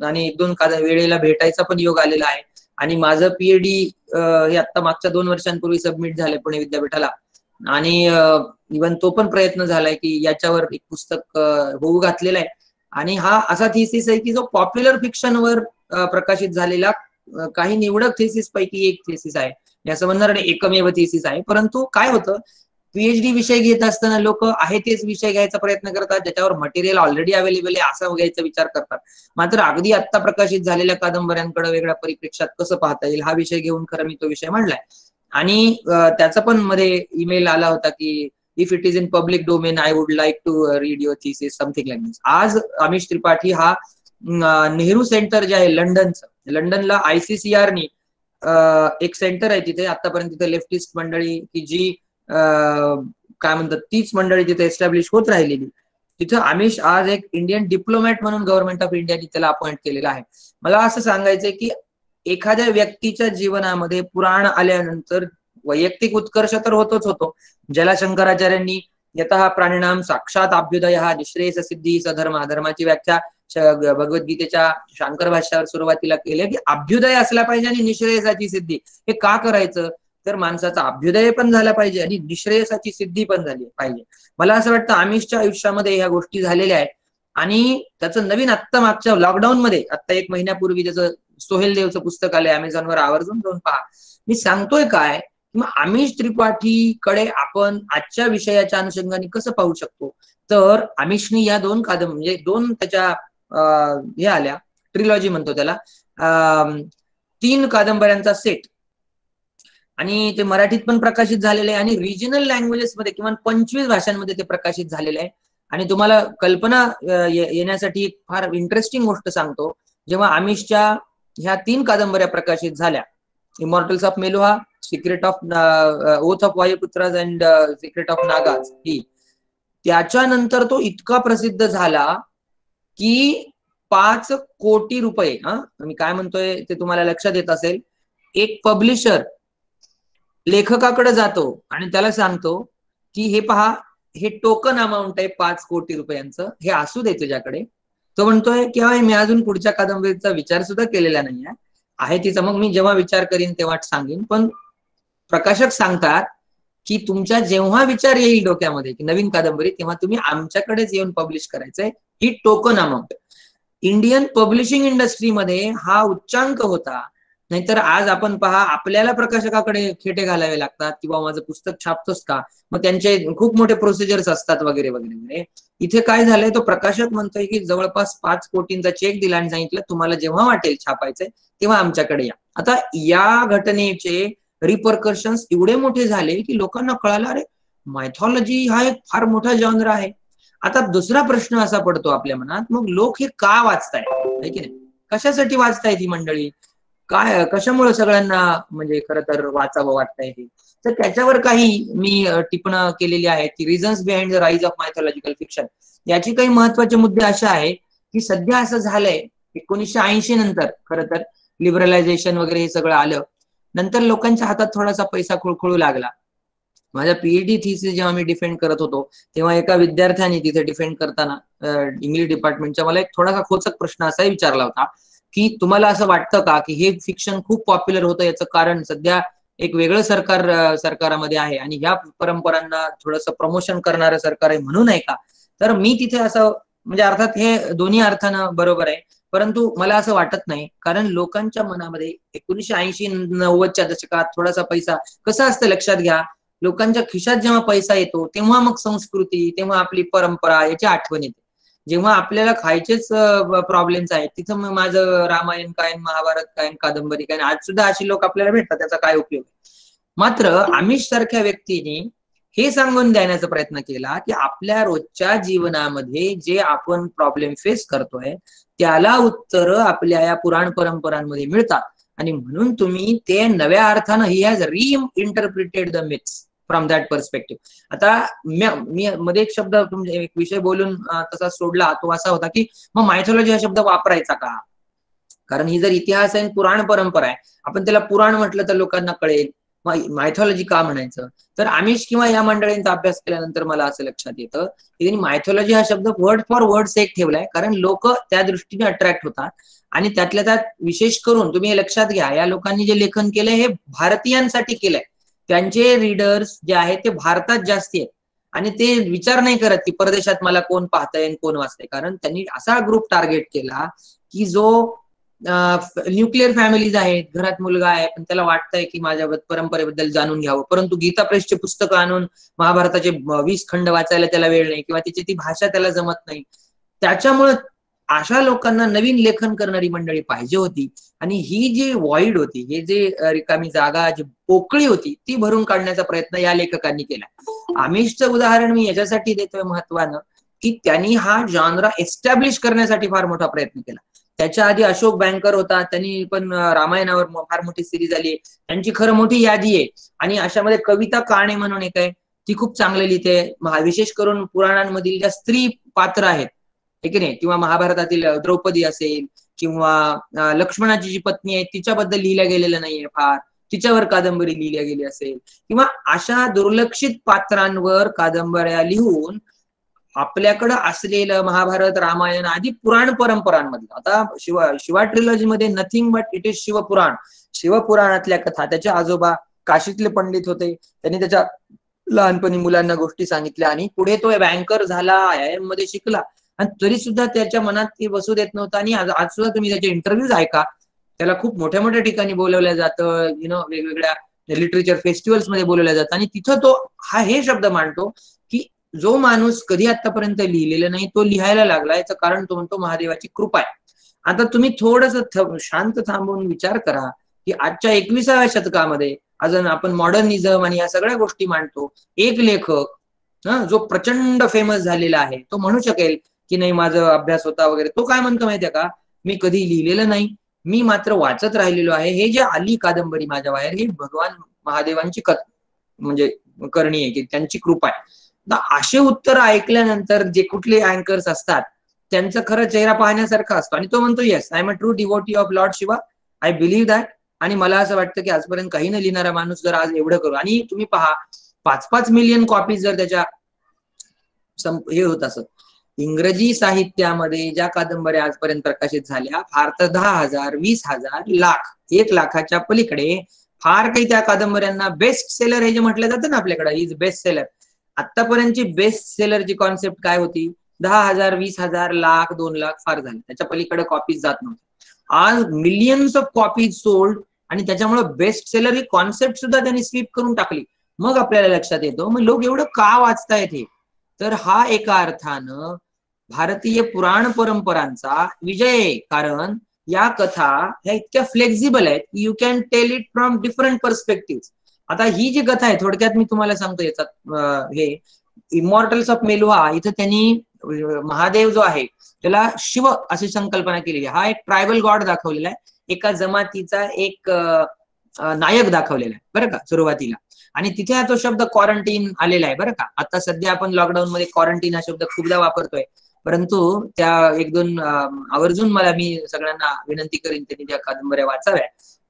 आणि 1-2 वेळेला भेटायचा पण योग आलेला आहे. आणि माझं पीएचडी हे आता मागच्या 2 वर्षांपूर्वी सबमिट झालंय पुणे विद्यापीठाला. आणि इव्हन तो पण प्रयत्न झालाय की याच्यावर एक पुस्तक होऊ घातलेलं आहे. आणि हा असा थिसिस आहे की जो पॉप्युलर फिक्शनवर प्रकाशित झालेला काही निवडक थिसिस पैकी एक थिसिस आहे. असं म्हणणार नाही एकमेव थिसिस आहे, परंतु काय होतं पीएचडी विषय घेत असताना लोक आहे तेच विषय घ्यायचा प्रयत्न करतात ज्याच्यावर मटेरियल ऑलरेडी अवेलेबल आहे असा घ्यायचा विचार करतात. मात्र अगदी आत्ता प्रकाशित झालेल्या कादंबऱ्यांकडे वेगळ्या परिप्रेक्षात कसं पाहता येईल हा विषय घेऊन खरं मी तो विषय मांडलाय. आणि त्याचा पण मध्ये ईमेल आला होता की if it is in public domain I would like to read your thesis something like this. आज अमिष त्रिपाठी हा नेहरू सेंटर जे आहे लंडनला आयसीसीआरनी एक सेंटर आहे तिथे आतापर्यंत तिथे लेफ्टिस्ट मंडळी की जी काय म्हणतात तीच मंडळी तिथे एस्टॅब्लिश होत राहिलेली, तिथं आमिष आज एक इंडियन डिप्लोमॅट म्हणून गव्हर्नमेंट ऑफ इंडियाने त्याला अपॉइंट केलेला आहे. मला असं सांगायचंय की एखाद्या व्यक्तीच्या जीवनामध्ये पुराण आल्यानंतर वैयक्तिक उत्कर्ष तर होतोच होतो. ज्याला शंकराचार्यांनी यतः प्राणिनाम साक्षात अभ्युदय हा निश्रेयस सिद्धी सधर्म, धर्माची व्याख्या भगवद्गीतेच्या शांकर भाष्यावर सुरुवातीला केले की अभ्युदय असला पाहिजे आणि निश्रेयसाची सिद्धी. हे का करायचं तर माणसाचा अभ्युदय पण झाला पाहिजे आणि निश्रेयसाची सिद्धी पण झाली पाहिजे. मला असं वाटतं आमिषच्या आयुष्यामध्ये ह्या गोष्टी झालेल्या आहेत. आणि त्याचं नवीन आत्ता मागच्या लॉकडाऊन मध्ये आत्ता 1 महिन्यापूर्वी त्याचं सोहेल देवचं पुस्तक आलंय, अमेझॉनवर आवर्जून जाऊन पहा. मी सांगतोय काय मग आमिष त्रिपाठीकडे आपण आजच्या विषयाच्या अनुषंगाने कसं पाहू शकतो तर आमिषने या 2 म्हणजे 2 त्याच्या हे आल्या ट्रिलॉजी म्हणतो त्याला 3 कादंबऱ्यांचा सेट आणि ते मराठीत पण प्रकाशित झालेले आहे आणि रिजनल लँग्वेजेस मध्ये किमान 25 भाषांमध्ये ते प्रकाशित झालेले आहे. आणि तुम्हाला कल्पना येण्यासाठी एक फार इंटरेस्टिंग गोष्ट सांगतो. जेव्हा आमिषच्या ह्या 3 कादंबऱ्या प्रकाशित झाल्या, immortals of Meluha, secret of oath of Vayuputras and secret of Nagas, ही त्याच्यानंतर तो इतका प्रसिद्ध झाला की 5 कोटी रुपये, मी काय म्हणतोय ते तुम्हाला लक्षात येत असेल, एक पब्लिशर लेखकाकडे जातो आणि त्याला सांगतो की हे पहा हे टोकन अमाऊंट आहे 5 कोटी रुपयांचं, हे असू दे तुझ्याकडे. तो म्हणतोय की मी अजून पुढच्या कादंबरीचा विचार सुद्धा केलेला नाही आहे तिचा, मग मी जेव्हा विचार करीन तेव्हा सांगेन. पण प्रकाशक सांगतात की तुमच्या जेव्हा विचार येईल डोक्यामध्ये की नवीन कादंबरी तेव्हा तुम्ही आमच्याकडेच येऊन पब्लिश करायचंय, ही टोकन अमाऊंट. इंडियन पब्लिशिंग इंडस्ट्रीमध्ये हा उच्चांक होता. नाहीतर आज आपण पहा आपल्याला प्रकाशकाकडे खेटे घालावे लागतात किंवा माझं पुस्तक छापतोस का, मग त्यांचे खूप मोठे प्रोसिजर्स असतात वगैरे वगैरे वगैरे. इथे काय झालंय तो प्रकाशक म्हणतोय की जवळपास 5 कोटींचा चेक दिला आणि सांगितलं तुम्हाला जेव्हा वाटेल छापायचंय तेव्हा आमच्याकडे या. आता या घटनेचे रिपरकर्शन्स एवढे मोठे झाले की लोकांना कळालं अरे मायथॉलॉजी हा एक फार मोठा जॉनर आहे. आता दुसरा प्रश्न असा पडतो आपल्या मनात, मग लोक हे का वाचतायत की नाही, कशासाठी वाचतायत ही मंडळी, काय कशामुळे सगळ्यांना म्हणजे खरं तर वाचावं वाटतंय हे. तर त्याच्यावर काही मी टिप्पण केलेली आहे की reasons behind the rise of mythological fiction. याची काही महत्वाचे मुद्दे असे आहे की सध्या असं झालंय 1980 नंतर खरं तर लिबरलायझेशन वगैरे हे सगळं आलं, नंतर लोकांच्या हातात थोडासा पैसा खुळखुळू लागला माझ्या पीएचडी थिसिस जेव्हा मी डिफेंड करत होतो तेव्हा एका विद्यार्थ्याने तिथे डिफेंड करताना इंग्लिश डिपार्टमेंटच्या मला एक थोडासा खोचक प्रश्न असाही विचारला होता की तुम्हाला असं वाटतं का की हे फिक्शन खूप पॉप्युलर होतं, याचं कारण सध्या एक वेगळं सरकार सरकारामध्ये आहे आणि ह्या परंपरांना थोडंसं प्रमोशन करणारं सरकार आहे म्हणून आहे का? तर मी तिथे असं म्हणजे अर्थात हे दोन्ही अर्थानं बरोबर आहे, परंतु मला असं वाटत नाही. कारण लोकांच्या मनामध्ये 1980-90च्या दशकात थोडासा पैसा कसं असतं लक्षात घ्या, लोकांच्या खिशात जेव्हा पैसा येतो तेव्हा मग संस्कृती, तेव्हा आपली परंपरा याची आठवण येते. जेव्हा आपल्याला खायचेच प्रॉब्लेम्स आहेत तिथं मग माझं रामायण काय, महाभारत काय, कादंबरी काय, आज सुद्धा अशी लोक आपल्याला भेटतात, त्याचा काय उपयोग? मात्र आमिष सारख्या व्यक्तीने हे सांगून देण्याचा प्रयत्न केला की आपल्या रोजच्या जीवनामध्ये जे आपण प्रॉब्लेम फेस करतोय त्याला उत्तर आपल्या या पुराण परंपरांमध्ये मिळतात आणि म्हणून तुम्ही ते नव्या अर्थानं he has reinterpreted the myths from that perspective. आता मी मध्ये एक शब्द एक विषय बोलून तसा सोडला, तो असा होता की मग मायथॉलॉजी हा शब्द वापरायचा का? कारण ही जर इतिहास आहे पुराण परंपरा आहे, आपण त्याला पुराण म्हटलं तर लोकांना कळेल, मायथॉलॉजी का म्हणायचं? तर आमिष किंवा या मंडळींचा अभ्यास केल्यानंतर मला असं लक्षात येतं की त्यांनी मायथॉलॉजी हा शब्द वर्ड फॉर वर्ड सेक ठेवलाय, कारण लोक त्या दृष्टीने अट्रॅक्ट होतात. आणि त्यातल्या त्यात विशेष करून तुम्ही हे लक्षात घ्या, या लोकांनी जे लेखन केलंय हे भारतीयांसाठी केलंय, त्यांचे रीडर्स जे आहेत ते भारतात जास्ती आहेत आणि ते विचार नाही करत की परदेशात मला कोण पाहतंय आणि कोण वाचतंय. कारण त्यांनी असा ग्रुप टार्गेट केला की जो न्यूक्लिअर फॅमिलीज आहेत, घरात मुलगा आहे पण त्याला वाटतंय की माझ्या परंपरेबद्दल जाणून घ्यावं, परंतु गीता प्रेसचे पुस्तकं आणून महाभारताचे 20 खंड वाचायला त्याला वेळ नाही किंवा त्याची ती भाषा त्याला जमत नाही. त्याच्यामुळे अशा लोकांना नवीन लेखन करणारी मंडळी पाहिजे होती आणि ही जी वॉइड होती, हे जे रिकामी जागा, जी पोकळी होती, ती भरून काढण्याचा प्रयत्न या लेखकांनी केला. आमिषचं उदाहरण मी याच्यासाठी देतोय महत्वानं की त्यांनी हा जॉनरा एस्टॅब्लिश करण्यासाठी फार मोठा प्रयत्न केला. त्याच्या आधी अशोक बँकर होता, त्यांनी पण रामायणावर फार मोठी सिरीज आली, त्यांची खरं मोठी यादी आहे. आणि अशामध्ये कविता काणे म्हणून एक आहे, ती खूप चांगली लिहिते, विशेष करून पुराणांमधील ज्या स्त्री पात्र आहेत ठीक आहे, किंवा महाभारतातील द्रौपदी असेल किंवा लक्ष्मणाची जी पत्नी आहे तिच्याबद्दल लिहिल्या गेलेलं नाहीये फार, तिच्यावर कादंबरी लिहिल्या गेली असेल, किंवा अशा दुर्लक्षित पात्रांवर कादंबऱ्या लिहून आपल्याकडं असलेलं महाभारत, रामायण आदी पुराण परंपरांमधलं, आता शिवा ट्रिलॉजी मध्ये nothing but it is Shiva Purana, शिवपुराणातल्या कथा, त्याचे आजोबा काशीतले पंडित होते, त्यांनी त्याच्या लहानपणी मुलांना गोष्टी सांगितल्या आणि पुढे तो बँकर झाला, IIM मध्ये शिकला आणि तरी सुद्धा त्याच्या मनात ती बसू देत नव्हतं. आणि आज सुद्धा तुम्ही त्याचे इंटरव्ह्यूज ऐका, त्याला खूप मोठ्या मोठ्या ठिकाणी बोलवलं जातं, वेगवेगळ्या लिटरेचर फेस्टिवल्स मध्ये बोलवलं जातं आणि तिथं तो हे शब्द मांडतो की जो माणूस कधी आतापर्यंत लिहिलेलं नाही तो लिहायला लागला, याचं कारण तो म्हणतो महादेवाची कृपा आहे. आता तुम्ही थोडस शांत थांबून विचार करा की आजच्या 21व्या शतकामध्ये अजून आपण मॉडर्निझम आणि या सगळ्या गोष्टी मांडतो, एक लेखक जो प्रचंड फेमस झालेला आहे तो म्हणू शकेल की नाही माझा अभ्यास होता वगैरे, तो काय म्हणतो माहितीये का, मी कधी लिहिलेलं नाही, मी मात्र वाचत राहिलेलो आहे, हे जे आली कादंबरी माझ्या बाहेर ही भगवान महादेवांची म्हणजे करणी आहे की त्यांची कृपा आहे. असे उत्तर ऐकल्यानंतर जे कुठले अँकर्स असतात त्यांचा खरं चेहरा पाहण्यासारखा असतो आणि तो म्हणतो yes I am a true devotee of Lord Shiva, I believe that. आणि मला असं वाटतं की आजपर्यंत काही न लिहिणारा माणूस जर आज एवढं करू, आणि तुम्ही पहा 5-5 मिलियन कॉपीज जर त्याच्या हे होत असत, इंग्रजी साहित्यामध्ये ज्या कादंबऱ्या आजपर्यंत प्रकाशित झाल्या फार तर 10,000, 20,000, लाख, 1 लाखाच्या पलीकडे फार काही त्या कादंबऱ्यांना बेस्ट सेलर हे जे म्हटलं जातं ना आपल्याकडे, इज बेस्ट सेलर, आतापर्यंतची बेस्ट सेलरची कॉन्सेप्ट काय होती, 10,000, 20,000, लाख, 2 लाख फार झाले, त्याच्या पलीकडे कॉपीज जात नव्हते. आज मिलियन्स ऑफ कॉपीज सोल्ड आणि त्याच्यामुळे बेस्ट सेलर ही कॉन्सेप्ट सुद्धा त्यांनी स्वीप करून टाकली. मग आपल्याला लक्षात येतो मग लोक एवढं का वाचतायत हे, तर हा एका अर्थानं भारतीय पुराण परंपरांचा विजय आहे. कारण या कथा ह्या इतक्या फ्लेक्झिबल आहेत, you can tell it from different perspective. आता ही जी कथा आहे थोडक्यात मी तुम्हाला सांगतो याच्यात, हे इमॉर्टल्स ऑफ मेलुहा, इथं त्यांनी महादेव जो आहे त्याला शिव अशी संकल्पना केलेली आहे. हा एक ट्रायबल गॉड दाखवलेला आहे, एका जमातीचा एक नायक दाखवलेला आहे बरं का सुरुवातीला. आणि तिथे तो शब्द क्वारंटीन आलेला आहे बरं का. आता सध्या आपण लॉकडाऊन मध्ये क्वारंटीन हा शब्द खूपदा वापरतोय, परंतु त्या 1-2 आवर्जून मी सगळ्यांना विनंती करीन त्यांनी त्या कादंबऱ्या वाचाव्या.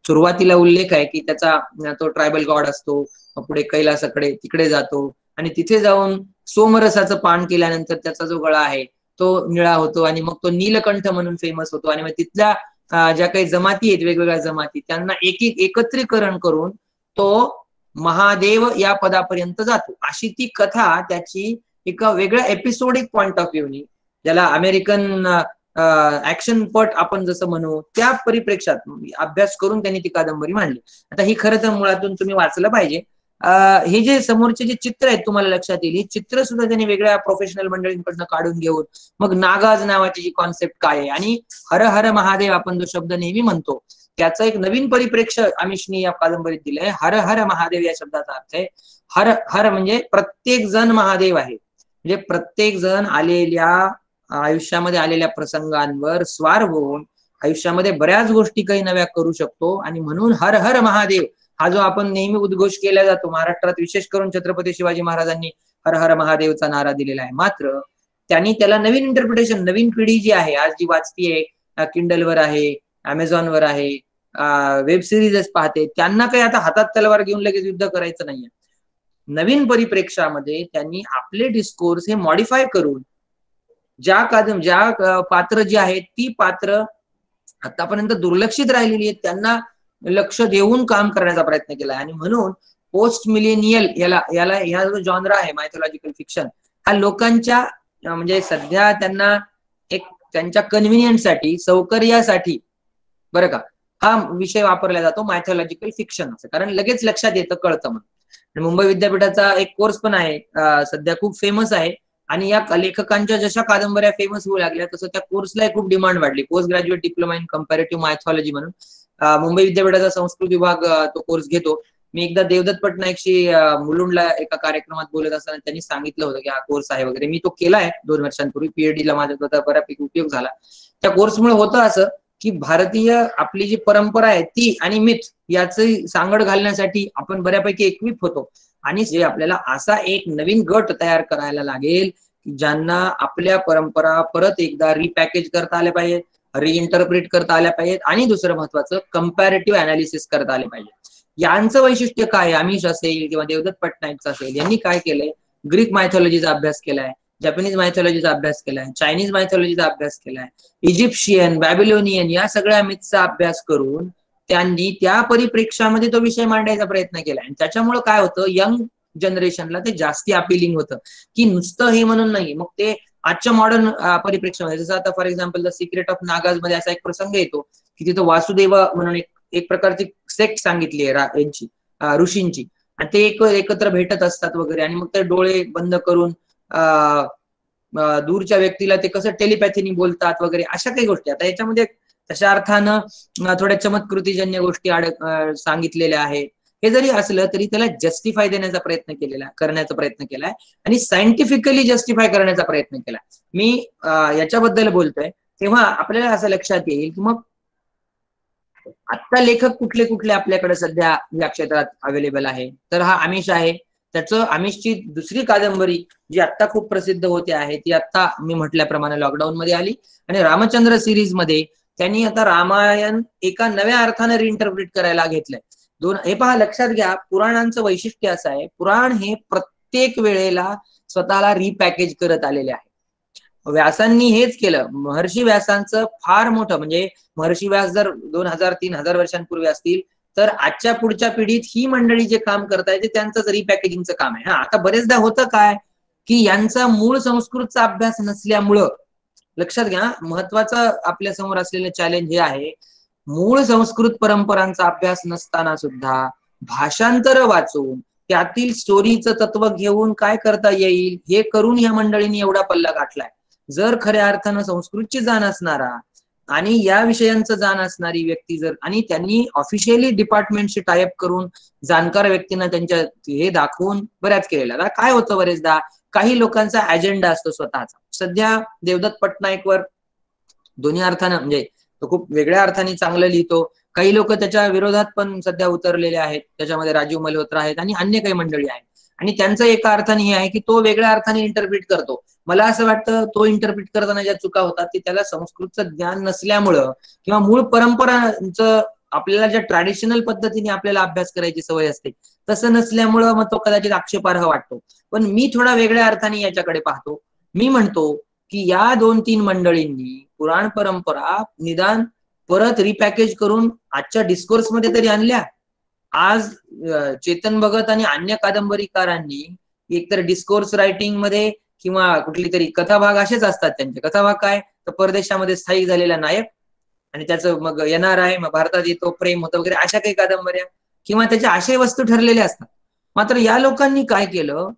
सुरुवातीला उल्लेख आहे की त्याचा तो ट्रायबल गॉड असतो, पुढे कैलासाकडे तिकडे जातो आणि तिथे जाऊन सोमरसाचं पान केल्यानंतर त्याचा जो गळा आहे तो निळा होतो आणि मग तो नीलकंठ म्हणून फेमस होतो. आणि मग तिथल्या ज्या काही जमाती आहेत, वेगवेगळ्या जमाती, त्यांना एकत्रीकरण करून तो महादेव या पदापर्यंत जातो. अशी ती कथा त्याची एका वेगळ्या एपिसोडिक पॉइंट ऑफ व्ह्यूनी, ज्याला अमेरिकन ऍक्शन पट आपण जसं म्हणू, त्या परिप्रेक्षात अभ्यास करून त्यांनी ती कादंबरी मांडली. आता ही खरं तर मुळातून तुम्ही वाचलं पाहिजे. हे जे समोरचे जे चित्र आहेत तुम्हाला लक्षात येईल, ही चित्र सुद्धा त्यांनी वेगळ्या प्रोफेशनल मंडळींकडनं काढून घेऊन मग नागाज नावाची जी कॉन्सेप्ट काय आहे आणि हर हर महादेव आपण जो शब्द नेहमी म्हणतो त्याचं एक नवीन परिप्रेक्ष्य अमिशनी या कादंबरीत दिलंय. हर हर महादेव या शब्दाचा अर्थ आहे हर हर म्हणजे प्रत्येक जण महादेव आहे, म्हणजे प्रत्येक जण आयुष्यामध्ये आलेल्या प्रसंगांवर स्वार होऊन आयुष्यामध्ये बऱ्याच गोष्टी काही नव्या करू शकतो. आणि म्हणून हर हर महादेव हा जो आपण नेहमी उद्घोष केला जातो महाराष्ट्रात, विशेष करून छत्रपती शिवाजी महाराजांनी हर हर महादेवचा नारा दिलेला आहे. मात्र त्यांनी त्याला नवीन इंटरप्रिटेशन, नवीन पिढी जी आहे आज जी वाचतीये, किंडलवर आहे, अमेझॉनवर आहे, वेब सिरीज पाहते, त्यांना काही आता हातात तलवार घेऊन लगेच युद्ध करायचं नाहीये. नवीन परिप्रेक्षामध्ये त्यांनी आपले डिस्कोर्स हे मॉडिफाय करून ज्या पात्र जी आहेत ती पात्र आतापर्यंत दुर्लक्षित राहिलेली आहेत त्यांना लक्ष देऊन काम करण्याचा प्रयत्न केला. आणि म्हणून पोस्ट मिलेनियल ह्या जो जॉनरा आहे मायथॉलॉजिकल फिक्शन, हा लोकांच्या म्हणजे सध्या त्यांना एक त्यांच्या कन्व्हिनियन्ससाठी, सौकर्यासाठी बरं का हा विषय वापरला जातो मायथॉलॉजिकल फिक्शन असं, कारण लगेच लक्षात येतं, कळतं म्हणून. मुंबई विद्यापीठाचा एक कोर्स पण आहे सध्या खूप फेमस आहे आणि या लेखकांच्या जशा कादंबऱ्या फेमस होऊ लागल्या तसं त्या कोर्सला खूप डिमांड वाढली. Post graduate diploma in comparative mythology म्हणून मुंबई विद्यापीठाचा संस्कृत विभाग तो कोर्स घेतो. मी एकदा देवदत्त पटनायकशी मुलुंडला एका कार्यक्रमात बोलत असताना त्यांनी सांगितलं होतं की हा कोर्स आहे वगैरे. मी तो केलाय 2 वर्षांपूर्वी, PhD ला माझा स्वतः बऱ्यापैकी उपयोग झाला. त्या कोर्समुळे होतं असं की भारतीय आपली जी परंपरा आहे ती आणि मिथ याची सांगड घालण्यासाठी आपण बऱ्यापैकी इक्विप होतो. आणि जे आपल्याला असा एक नवीन गट तयार करायला लागेल ज्यांना आपल्या परंपरा परत एकदा रिपॅकेज करता आल्या पाहिजेत, रिइंटरप्रिट करता आल्या पाहिजेत आणि दुसरं महत्वाचं कंपॅरेटिव्ह अनालिसिस करता आले पाहिजे. यांचं वैशिष्ट्य काय, अमिश असेल किंवा देवदत्त पटनायकचं असेल, यांनी काय केलंय, ग्रीक मायथॉलॉजीचा अभ्यास केलाय, जपानीज मायथॉलॉजीचा अभ्यास केलाय, चायनीज मायथॉलॉजीचा अभ्यास केलाय, इजिप्शियन, बॅबिलोनियन या सगळ्या मिथचा अभ्यास करून त्यांनी त्या परिप्रेक्षामध्ये तो विषय मांडायचा प्रयत्न केला. आणि त्याच्यामुळे काय होतं, यंग जनरेशनला ते जास्ती अपिलिंग होतं की नुसतं हे म्हणून नाही. मग ते आजच्या मॉडर्न परिप्रेक्षामध्ये जसं आता for example the secret of Nagas मध्ये असा एक प्रसंग येतो की तिथं वासुदेव म्हणून एक प्रकारची सेक्ट सांगितली आहे यांची ऋषींची, आणि ते एकत्र भेटत असतात वगैरे. आणि मग ते डोळे बंद करून दूरच्या व्यक्तीला ते कसं टेलिपॅथीनी बोलतात वगैरे, अशा काही गोष्टी. आता याच्यामध्ये तशा अर्थानं थोड्या चमत्कृतीजन्य गोष्टी सांगितलेल्या आहेत. हे जरी असलं तरी त्याला जस्टिफाय देण्याचा करण्याचा प्रयत्न केलाय आणि सायंटिफिकली जस्टिफाय करण्याचा प्रयत्न केलाय. मी याच्याबद्दल बोलतोय तेव्हा आपल्याला असं लक्षात येईल की मग आता लेखक कुठले कुठले आपल्याकडे सध्या या क्षेत्रात अवेलेबल आहे. तर हा आमिष आहे. त्याचं आमिषची दुसरी कादंबरी जी आता खूप प्रसिद्ध होते आहे ती आता मी म्हटल्याप्रमाणे लॉकडाऊन मध्ये आली. आणि रामचंद्र सिरीज मध्ये त्यांनी आता रामायण एका नव्या अर्थाने रिइंटरप्रिट करायला घेतलंय. हे पहा, लक्षात घ्या, पुराणांचं वैशिष्ट्य असं आहे, पुराण हे प्रत्येक वेळेला स्वतःला रिपॅकेज करत आलेले आहे. व्यासांनी हेच केलं. महर्षी व्यासांचं फार मोठं, म्हणजे महर्षी व्यास जर 2000-3000 वर्षांपूर्वी असतील तर आजच्या पुढच्या पिढीत ही मंडळी जे काम करताय ते त्यांचंच रिपॅकेजिंगचं काम आहे. आता बरेचदा होतं काय की यांचा मूळ संस्कृतचा अभ्यास नसल्यामुळं, लक्षात घ्या, महत्वाचं आपल्या समोर असलेलं चॅलेंज हे आहे, मूळ संस्कृत परंपरांचा अभ्यास नसताना सुद्धा भाषांतर वाचून त्यातील स्टोरीचं तत्व घेऊन काय करता येईल हे करून या मंडळींनी एवढा पल्ला गाठलाय. जर खऱ्या अर्थानं संस्कृतची जाण असणारा आणि या विषयांचं जाण असणारी व्यक्ती जर, आणि त्यांनी ऑफिशियली डिपार्टमेंटशी टायअप करून जाणकार व्यक्तींना त्यांच्या हे दाखवून बऱ्याच केलेला. काय होतं, बरेचदा काही लोकांचा अजेंडा असतो स्वतःचा. सध्या देवदत्त पटनायकवर दोन्ही अर्थानं, म्हणजे तो खूप वेगळ्या अर्थाने चांगलं लिहितो, काही लोक त्याच्या विरोधात पण सध्या उतरलेले आहेत. त्याच्यामध्ये राजीव मल्होत्रा आहेत आणि अन्य काही मंडळी आहेत. आणि त्यांचं एका अर्थाने हे आहे की तो वेगळ्या अर्थाने इंटरप्रिट करतो. मला असं वाटतं तो इंटरप्रिट करताना ज्या चुका होतात ते त्याला संस्कृतचं ज्ञान नसल्यामुळं किंवा मूळ परंपरांचं आपल्याला ज्या ट्रॅडिशनल पद्धतीने आपल्याला अभ्यास करायची सवय असते तसं नसल्यामुळं मग तो कदाचित आक्षेपार्ह वाटतो. पण मी थोडा वेगळ्या अर्थाने याच्याकडे पाहतो. मी म्हणतो की या 2-3 मंडळींनी पुराण परंपरा निदान परत रिपॅकेज करून आजच्या डिस्कोर्स मध्ये तरी आणल्या. आज चेतन भगत आणि अन्य कादंबरीकारांनी एकतर डिस्कोर्स रायटिंग मध्ये किंवा कुठली तरी कथाभाग असेच असतात त्यांचे. कथाभाग काय तर परदेशामध्ये स्थायिक झालेला नायक आणि त्याचं मग येणार आहे, मग भारतात येतो, प्रेम होतं वगैरे, अशा काही कादंबऱ्या किंवा त्याच्या आशय वस्तू ठरलेल्या असतात. मात्र या लोकांनी काय केलं,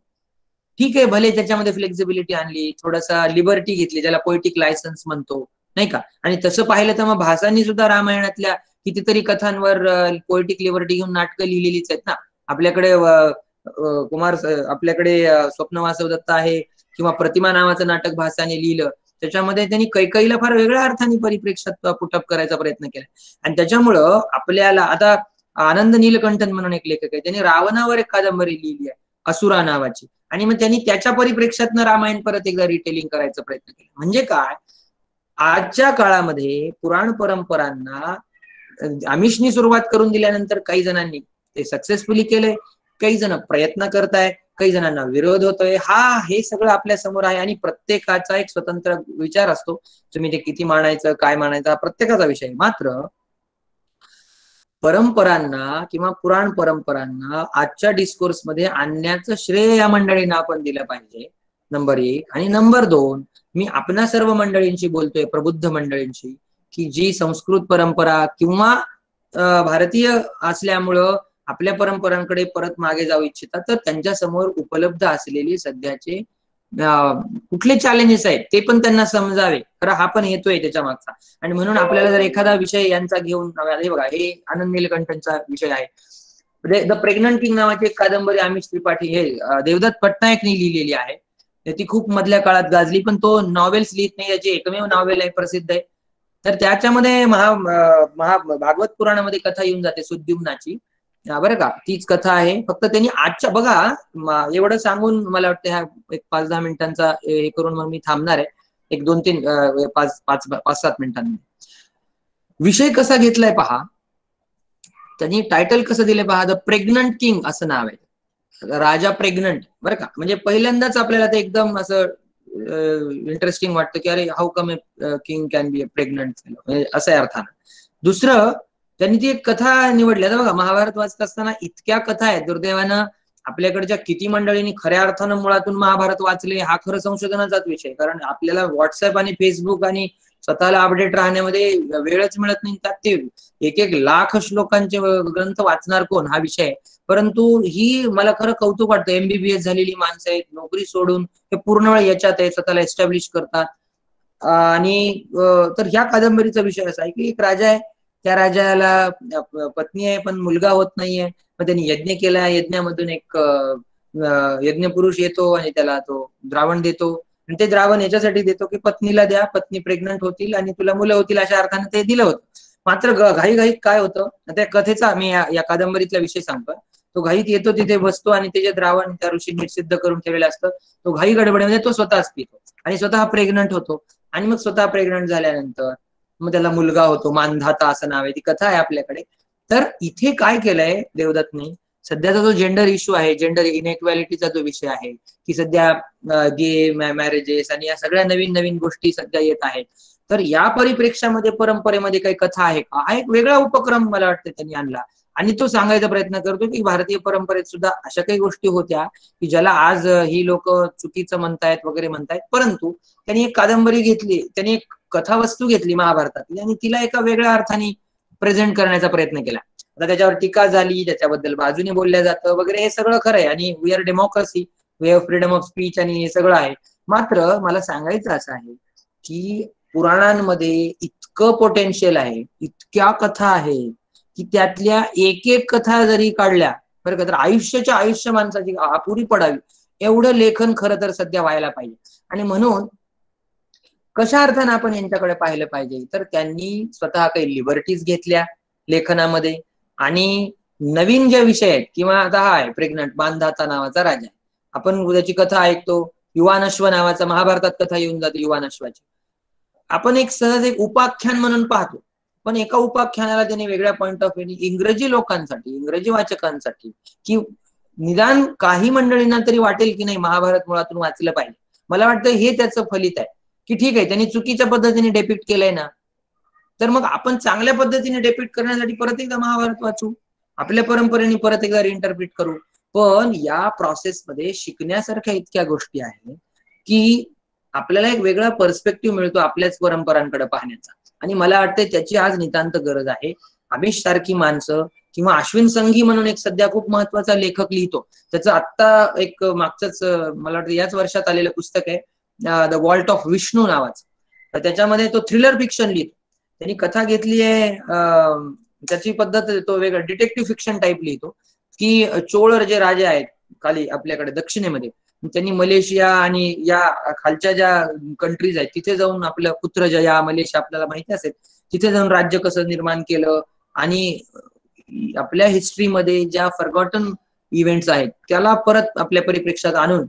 ठीक आहे भले त्याच्यामध्ये फ्लेक्झिबिलिटी आणली, थोडासा लिबर्टी घेतली, ज्याला पोएटिक लायसन्स म्हणतो नाही का. आणि तसं पाहिलं तर मग भासांनी सुद्धा रामायणातल्या कितीतरी कथांवर पोएटिक लिबर्टी घेऊन नाटकं लिहिलेलीच आहेत ना. आपल्याकडे आपल्याकडे स्वप्न वासवदत्त आहे किंवा प्रतिमा नावाचं नाटक भासाने लिहिलं, त्याच्यामध्ये त्यांनी कैकईला फार वेगळ्या अर्थाने परिप्रेक्षात पुटअप करायचा प्रयत्न केला. आणि त्याच्यामुळं आपल्याला आता आनंद नीलकंठन म्हणून एक लेखक आहे, त्यांनी रावणावर एक कादंबरी लिहिली आहे असुरा नावाची, आणि मग त्यांनी त्याच्या परिप्रेक्षातनं रामायण परत एकदा रिटेलिंग करायचा प्रयत्न केला. म्हणजे काय, आजच्या काळामध्ये पुराण परंपरांना आमिषनी सुरुवात करून दिल्यानंतर काही जणांनी ते सक्सेसफुली केलंय, काही जण प्रयत्न करताय, काही जणांना विरोध होतोय. हे सगळं आपल्या समोर आहे आणि प्रत्येकाचा एक स्वतंत्र विचार असतो. तुम्ही ते किती मानायचं, काय मानायचं, हा प्रत्येकाचा विषय. मात्र परंपरांना किंवा पुराण परंपरांना आजच्या डिस्कोर्स मध्ये आणण्याचं श्रेय या मंडळींना आपण दिलं पाहिजे, नंबर 1. आणि नंबर 2, मी आपणा सर्व मंडळींशी बोलतोय, प्रबुद्ध मंडळींशी, की जी संस्कृत परंपरा किंवा भारतीय असल्यामुळं आपल्या परंपरांकडे परत मागे जाऊ इच्छितात, तर त्यांच्या समोर उपलब्ध असलेली सध्याचे कुठले चॅलेंजेस आहेत ते पण त्यांना समजावे. खरं हा पण येतोय त्याच्या मागचा. आणि म्हणून आपल्याला जर एखादा विषय यांचा घेऊन, हे बघा, हे आनंद नीलकंठनचा विषय आहे, द प्रेग्नंट किंग नावाची एक कादंबरी आमिष त्रिपाठी हे देवदत्त पटनायकनी लिहिलेली आहे. ती खूप मधल्या काळात गाजली, पण तो नॉवेल्स लिहित नाही, याची एकमेव नॉवेल आहे प्रसिद्ध आहे. तर त्याच्यामध्ये भागवत पुराणामध्ये कथा येऊन जाते सुद्युम्नाची, बरं का, तीच कथा आहे. फक्त त्यांनी आजच्या, बघा, एवढं सांगून मला वाटतं ह्या एक 5-10 मिनिटांचा हे करून मग मी थांबणार आहे. एक 2-3 5-7 मिनिटांनी विषय कसा घेतलाय पहा. त्यांनी टायटल कसं दिलंय पहा, द प्रेग्नंट किंग असं नाव आहे. राजा प्रेग्नंट, बरं का. म्हणजे पहिल्यांदाच आपल्याला ते एकदम असं इंटरेस्टिंग वाटतं की अरे, how come a king can be a pregnant, म्हणजे असं आहे अर्थानं. दुसरं, त्यांनी ती एक कथा निवडली. आता बघा, महाभारत वाचत असताना इतक्या कथा आहेत, दुर्दैवानं आपल्याकडच्या किती मंडळींनी खऱ्या अर्थानं मुळातून महाभारत वाचले हा खरं संशोधनाचाच विषय. कारण आपल्याला व्हॉट्सअप आणि फेसबुक आणि स्वतःला अपडेट राहण्यामध्ये वेळच मिळत नाही. त्यात ते 1-1 लाख श्लोकांचे ग्रंथ वाचणार कोण, हा विषय. परंतु ही मला खरं कौतुक वाटतं, MBBS झालेली माणसं आहेत, नोकरी सोडून हे पूर्ण वेळ याच्यात आहे, स्वतःला एस्टॅब्लिश करतात. आणि तर ह्या कादंबरीचा विषय असा आहे की एक राजा आहे, त्या राजाला पत्नी आहे पण मुलगा होत नाहीये. मग त्यांनी यज्ञ केला, यज्ञामधून एक यज्ञ पुरुष येतो आणि त्याला तो द्रावण देतो. आणि ते द्रावण याच्यासाठी देतो की पत्नीला द्या, पत्नी प्रेग्नंट होतील आणि तुला मुलं होतील, अशा अर्थाने ते दिलं होतं. मात्र घाईघाईत काय होतं, त्या कथेचा मी या कादंबरीतला विषय सांगतोय. तो घाईत येतो, तिथे बसतो आणि ते जे द्रावण त्या ऋषींनी सिद्ध करून ठेवलेलं असतं, तो घाई गडबडीमध्ये तो स्वतःच पितो आणि स्वतः प्रेग्नंट होतो. आणि मग स्वतः प्रेग्नंट झाल्यानंतर मग त्याला मुलगा होतो, मानधाता असं नाव आहे, ती कथा आहे आपल्याकडे. तर इथे काय केलंय देवदत्तने, सध्याचा जो जेंडर इश्यू आहे, जेंडर इनइक्वॅलिटीचा जो विषय आहे, की सध्या गे मॅरेजेस आणि या सगळ्या नवीन नवीन गोष्टी सध्या येत आहेत. तर या परिप्रेक्षामध्ये परंपरेमध्ये काही कथा आहे का, हा एक वेगळा उपक्रम मला वाटतं त्यांनी आणला. आणि तो सांगायचा प्रयत्न करतो की भारतीय परंपरेत सुद्धा अशा काही गोष्टी होत्या की ज्याला आज ही लोक चुकीचं म्हणतायत वगैरे म्हणतायत. परंतु त्यांनी एक कादंबरी घेतली, त्यांनी एक कथावस्तू घेतली महाभारतातली आणि तिला एका वेगळ्या अर्थाने प्रेझेंट करण्याचा प्रयत्न केला. आता त्याच्यावर टीका झाली, त्याच्याबद्दल बाजूने बोलल्या जातं वगैरे, हे सगळं खरं आहे. आणि we are democracy, way of freedom of speech आणि हे सगळं आहे. मात्र मला सांगायचं असं आहे की पुराणांमध्ये इतकं पोटेन्शियल आहे, इतक्या कथा आहेत की त्यातल्या एक एक कथा जरी काढल्या बरं का, तर आयुष्य माणसाची अपुरी पडावी एवढं लेखन खरं तर सध्या व्हायला पाहिजे. आणि म्हणून कशा अर्थानं आपण यांच्याकडे पाहिलं पाहिजे, तर त्यांनी स्वतः काही लिबर्टीज घेतल्या लेखनामध्ये. आणि नवीन जे विषय आहेत, किंवा आता हा आहे प्रेग्नंट, मानधाता नावाचा राजा, आपण त्याची कथा ऐकतो, युवानश्व नावाचा महाभारतात कथा येऊन जाते युवानश्वाची, आपण एक सहज एक उपाख्यान म्हणून पाहतो. पण एका उपाख्यानाला त्याने वेगळ्या पॉइंट ऑफ व्ह्यू इंग्रजी लोकांसाठी, इंग्रजी वाचकांसाठी, की निदान काही मंडळींना तरी वाटेल की नाही महाभारत मुळातून वाचलं पाहिजे. मला वाटतं हे त्याचं फलित आहे, की ठीक आहे त्यांनी चुकीच्या पद्धतीने डेपिक्ट केलंय ना, तर मग आपण चांगल्या पद्धतीने डेपिक्ट करण्यासाठी परत एकदा महाभारत वाचू, आपल्या परंपरेने परत एकदा रिइंटरप्रिट करू. पण या प्रोसेसमध्ये शिकण्यासारख्या इतक्या गोष्टी आहेत की आपल्याला एक वेगळा पर्स्पेक्टिव्ह मिळतो आपल्याच परंपरांकडे पाहण्याचा, आणि मला वाटतं त्याची आज नितांत गरज आहे. आमिष सारखी माणसं किंवा अश्विन संघी म्हणून एक सध्या खूप महत्वाचा लेखक लिहितो, त्याचं आत्ता एक मागचंच मला वाटतं याच वर्षात आलेलं पुस्तक आहे द वॉल्ट ऑफ विष्णू नावाचं. तर त्याच्यामध्ये तो थ्रिलर फिक्शन लिहितो. त्यांनी कथा घेतली आहे, त्याची पद्धत तो वेगळा डिटेक्टिव्ह फिक्शन टाईप लिहितो, की चोळ जे राजे आहेत खाली आपल्याकडे दक्षिणेमध्ये, त्यांनी मलेशिया आणि या खालच्या ज्या कंट्रीज आहेत तिथे जाऊन आपलं पुत्रजया मलेशिया आपल्याला माहिती असेल, तिथे जाऊन राज्य कसं निर्माण केलं, आणि आपल्या हिस्ट्रीमध्ये ज्या फॉरगॉटन इव्हेंट्स आहेत त्याला परत आपल्या परिप्रेक्षात आणून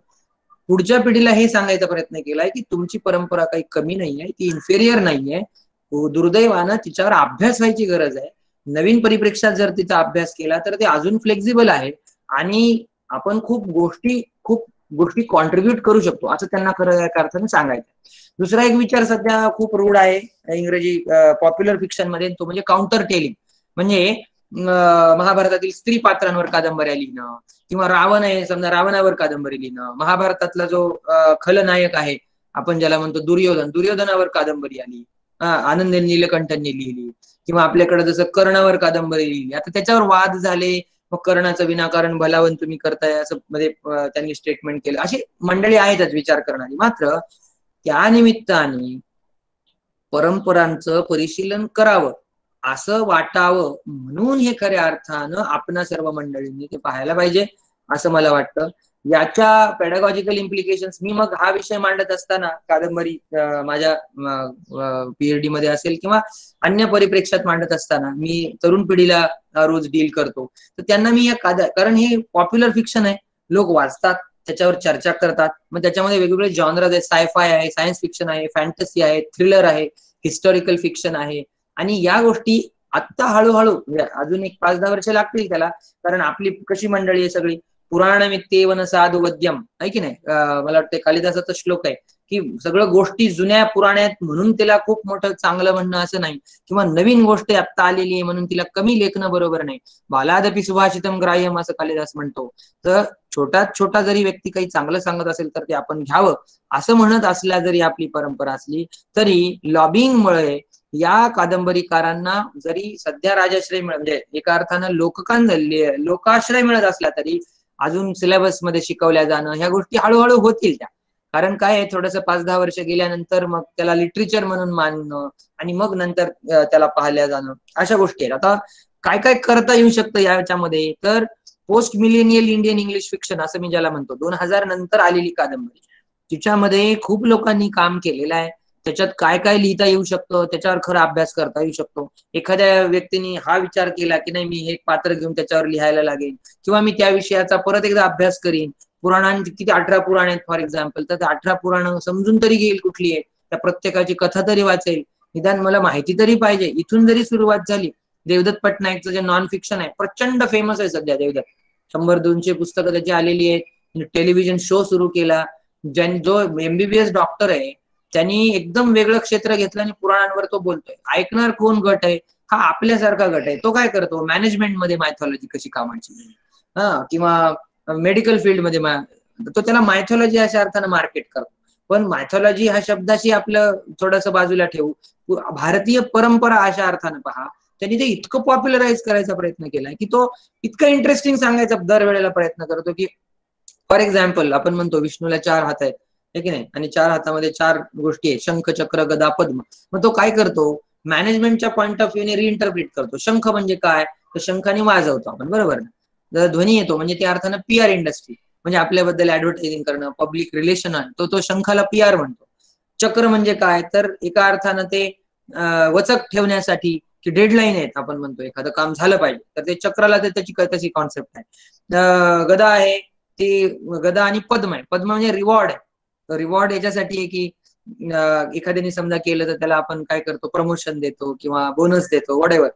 पुढच्या पिढीला हे सांगायचा प्रयत्न केलाय की तुमची परंपरा काही कमी नाहीये, ती इन्फेरियर नाहीये, दुर्दैवानं तिच्यावर अभ्यास व्हायची गरज आहे. नवीन परिप्रेक्षात जर तिचा अभ्यास केला तर ते अजून फ्लेक्झिबल आहे आणि आपण खूप गोष्टी कॉन्ट्रीब्युट करू शकतो असं त्यांना खरं एका अर्थाने सांगायचं. दुसरा एक विचार सध्या खूप रूढ आहे इंग्रजी पॉप्युलर फिक्शन मध्ये, तो म्हणजे काउंटर टेलिंग. म्हणजे महाभारतातील स्त्री पात्रांवर कादंबऱ्या लिहिणं, किंवा रावण आहे समजा रावणावर कादंबरी लिहिणं, महाभारतातला जो खलनायक आहे आपण ज्याला म्हणतो दुर्योधनावर कादंबरी आली, आनंद नीलकंठांनी लिहिली, किंवा आपल्याकडे जसं कर्णावर कादंबरी लिहिली. आता त्याच्यावर वाद झाले, मग कर्णाचं विनाकारण भलावण तुम्ही करताय असं मध्ये त्यांनी स्टेटमेंट केलं. अशी मंडळी आहेतच विचार करणारी. मात्र त्या निमित्ताने परंपरांचं परिशीलन करावं असं वाटावं म्हणून हे खऱ्या अर्थानं आपणा सर्व मंडळींनी ते पाहायला पाहिजे असं मला वाटतं. याच्या पेडागॉजिकल इम्प्लिकेशन्स मी मग हा विषय मांडत असताना कादंबरी माझ्या पीएचडी मध्ये असेल किंवा अन्य परिप्रेक्षात मांडत असताना मी तरुण पिढीला रोज डील करतो, तर त्यांना मी कारण हे पॉप्युलर फिक्शन आहे, लोक वाचतात, त्याच्यावर चर्चा करतात, मग त्याच्यामध्ये वेगवेगळे जॉनर्स आहेत, सायफाय आहे, सायन्स फिक्शन आहे, फॅन्टसी आहे, थ्रिलर आहे, हिस्टॉरिकल फिक्शन आहे, आणि या गोष्टी आत्ता हळूहळू म्हणजे अजून एक 5-10 वर्ष लागतील त्याला, कारण आपली कशी मंडळी आहे सगळी पुराणमित्येवन साधु वद्यम आहे की नाही. मला वाटतं कालिदासाचा श्लोक आहे की सगळं गोष्टी जुन्या पुराण्यात म्हणून तिला खूप मोठं चांगलं म्हणणं असं नाही, किंवा नवीन गोष्ट आत्ता आलेली आहे म्हणून तिला कमी लेखणं बरोबर नाही. बालादपि सुभाषितम ग्राह्यम असं कालिदास म्हणतो. तर छोटात छोटा जरी व्यक्ती काही चांगलं सांगत असेल तर ते आपण घ्यावं असं म्हणत असल्या जरी आपली परंपरा असली तरी लॉबिंगमुळे या कादंबरीकारांना जरी सध्या राजाश्रय म्हणजे एका अर्थानं लोकाश्रय मिळत असला तरी अजून सिलेबस मध्ये शिकवल्या जाणं ह्या गोष्टी हळूहळू होतील त्या. कारण काय आहे, थोडंसं 5-10 वर्ष गेल्यानंतर मग त्याला लिटरेचर म्हणून मानणं आणि मग नंतर त्याला पाहिल्या जाणं अशा गोष्टी आहेत. आता काय काय करता येऊ शकतं याच्यामध्ये, तर post millennial Indian English fiction असं मी ज्याला म्हणतो, 2000 नंतर आलेली कादंबरी, तिच्यामध्ये खूप लोकांनी काम केलेलं आहे. त्याच्यात काय काय लिहिता येऊ शकतं त्याच्यावर खरा अभ्यास करता येऊ शकतो. एखाद्या व्यक्तीने हा विचार केला की नाही मी हे पात्र घेऊन त्याच्यावर लिहायला लागेल, किंवा मी त्या विषयाचा परत एकदा अभ्यास करीन. पुराणांची किती 18 पुराण आहेत फॉर एक्झाम्पल, तर 18 पुराण समजून तरी घेईल कुठली आहे, त्या प्रत्येकाची कथा तरी वाचेल, निदान मला माहिती तरी पाहिजे. इथून जरी सुरुवात झाली. देवदत्त पटनायकचं जे नॉन फिक्शन आहे प्रचंड फेमस आहे सध्या देवदत्त, 100-200 पुस्तकं त्याची आलेली आहेत, टेलिव्हिजन शो सुरू केला. जो एमबीबीएस डॉक्टर आहे त्यांनी एकदम वेगळं क्षेत्र घेतलं आणि पुराणांवर तो बोलतोय. ऐकणार कोण गट आहे, हा आपल्यासारखा गट आहे. तो काय करतो, मॅनेजमेंट मध्ये मायथॉलॉजी कशी कामाची, किंवा मेडिकल फील्ड मध्ये तो त्याला मायथॉलॉजी अशा अर्थानं मार्केट करतो. पण मायथॉलॉजी हा शब्दाशी आपलं थोडंसं बाजूला ठेवू, भारतीय परंपरा अशा अर्थानं पहा. त्यांनी ते इतकं पॉप्युलराईज करायचा प्रयत्न केलाय की तो इतकं इंटरेस्टिंग सांगायचा दरवेळेला प्रयत्न करतो की फॉर एक्झाम्पल आपण म्हणतो विष्णूला 4 हात आहेत हे की नाही, आणि 4 हातामध्ये 4 गोष्टी आहेत, शंख चक्र गदा पद्म. मग तो काय करतो, मॅनेजमेंटच्या पॉईंट ऑफ व्ह्यूने रिइंटरप्रिट करतो. शंख म्हणजे काय, तर शंखाने वाजवतो आपण, बरोबर ना. जर ध्वनी येतो म्हणजे त्या अर्थानं पीआर इंडस्ट्री, म्हणजे आपल्याबद्दल ऍडव्हर्टायझिंग करणं, पब्लिक रिलेशन आहे, तो शंखाला पीआर म्हणतो. चक्र म्हणजे काय, तर एका अर्थानं ते वचक ठेवण्यासाठी की डेडलाईन आहेत, आपण म्हणतो एखादं काम झालं पाहिजे तर ते चक्राला त्याची तशी कॉन्सेप्ट आहे. गदा आहे ती, गदा आणि पद्म आहे, पद्म म्हणजे रिवॉर्ड आहे. रिवॉर्ड याच्यासाठी आहे की एखाद्याने समजा केलं तर त्याला आपण काय करतो, प्रमोशन देतो किंवा बोनस देतो, वडेवर.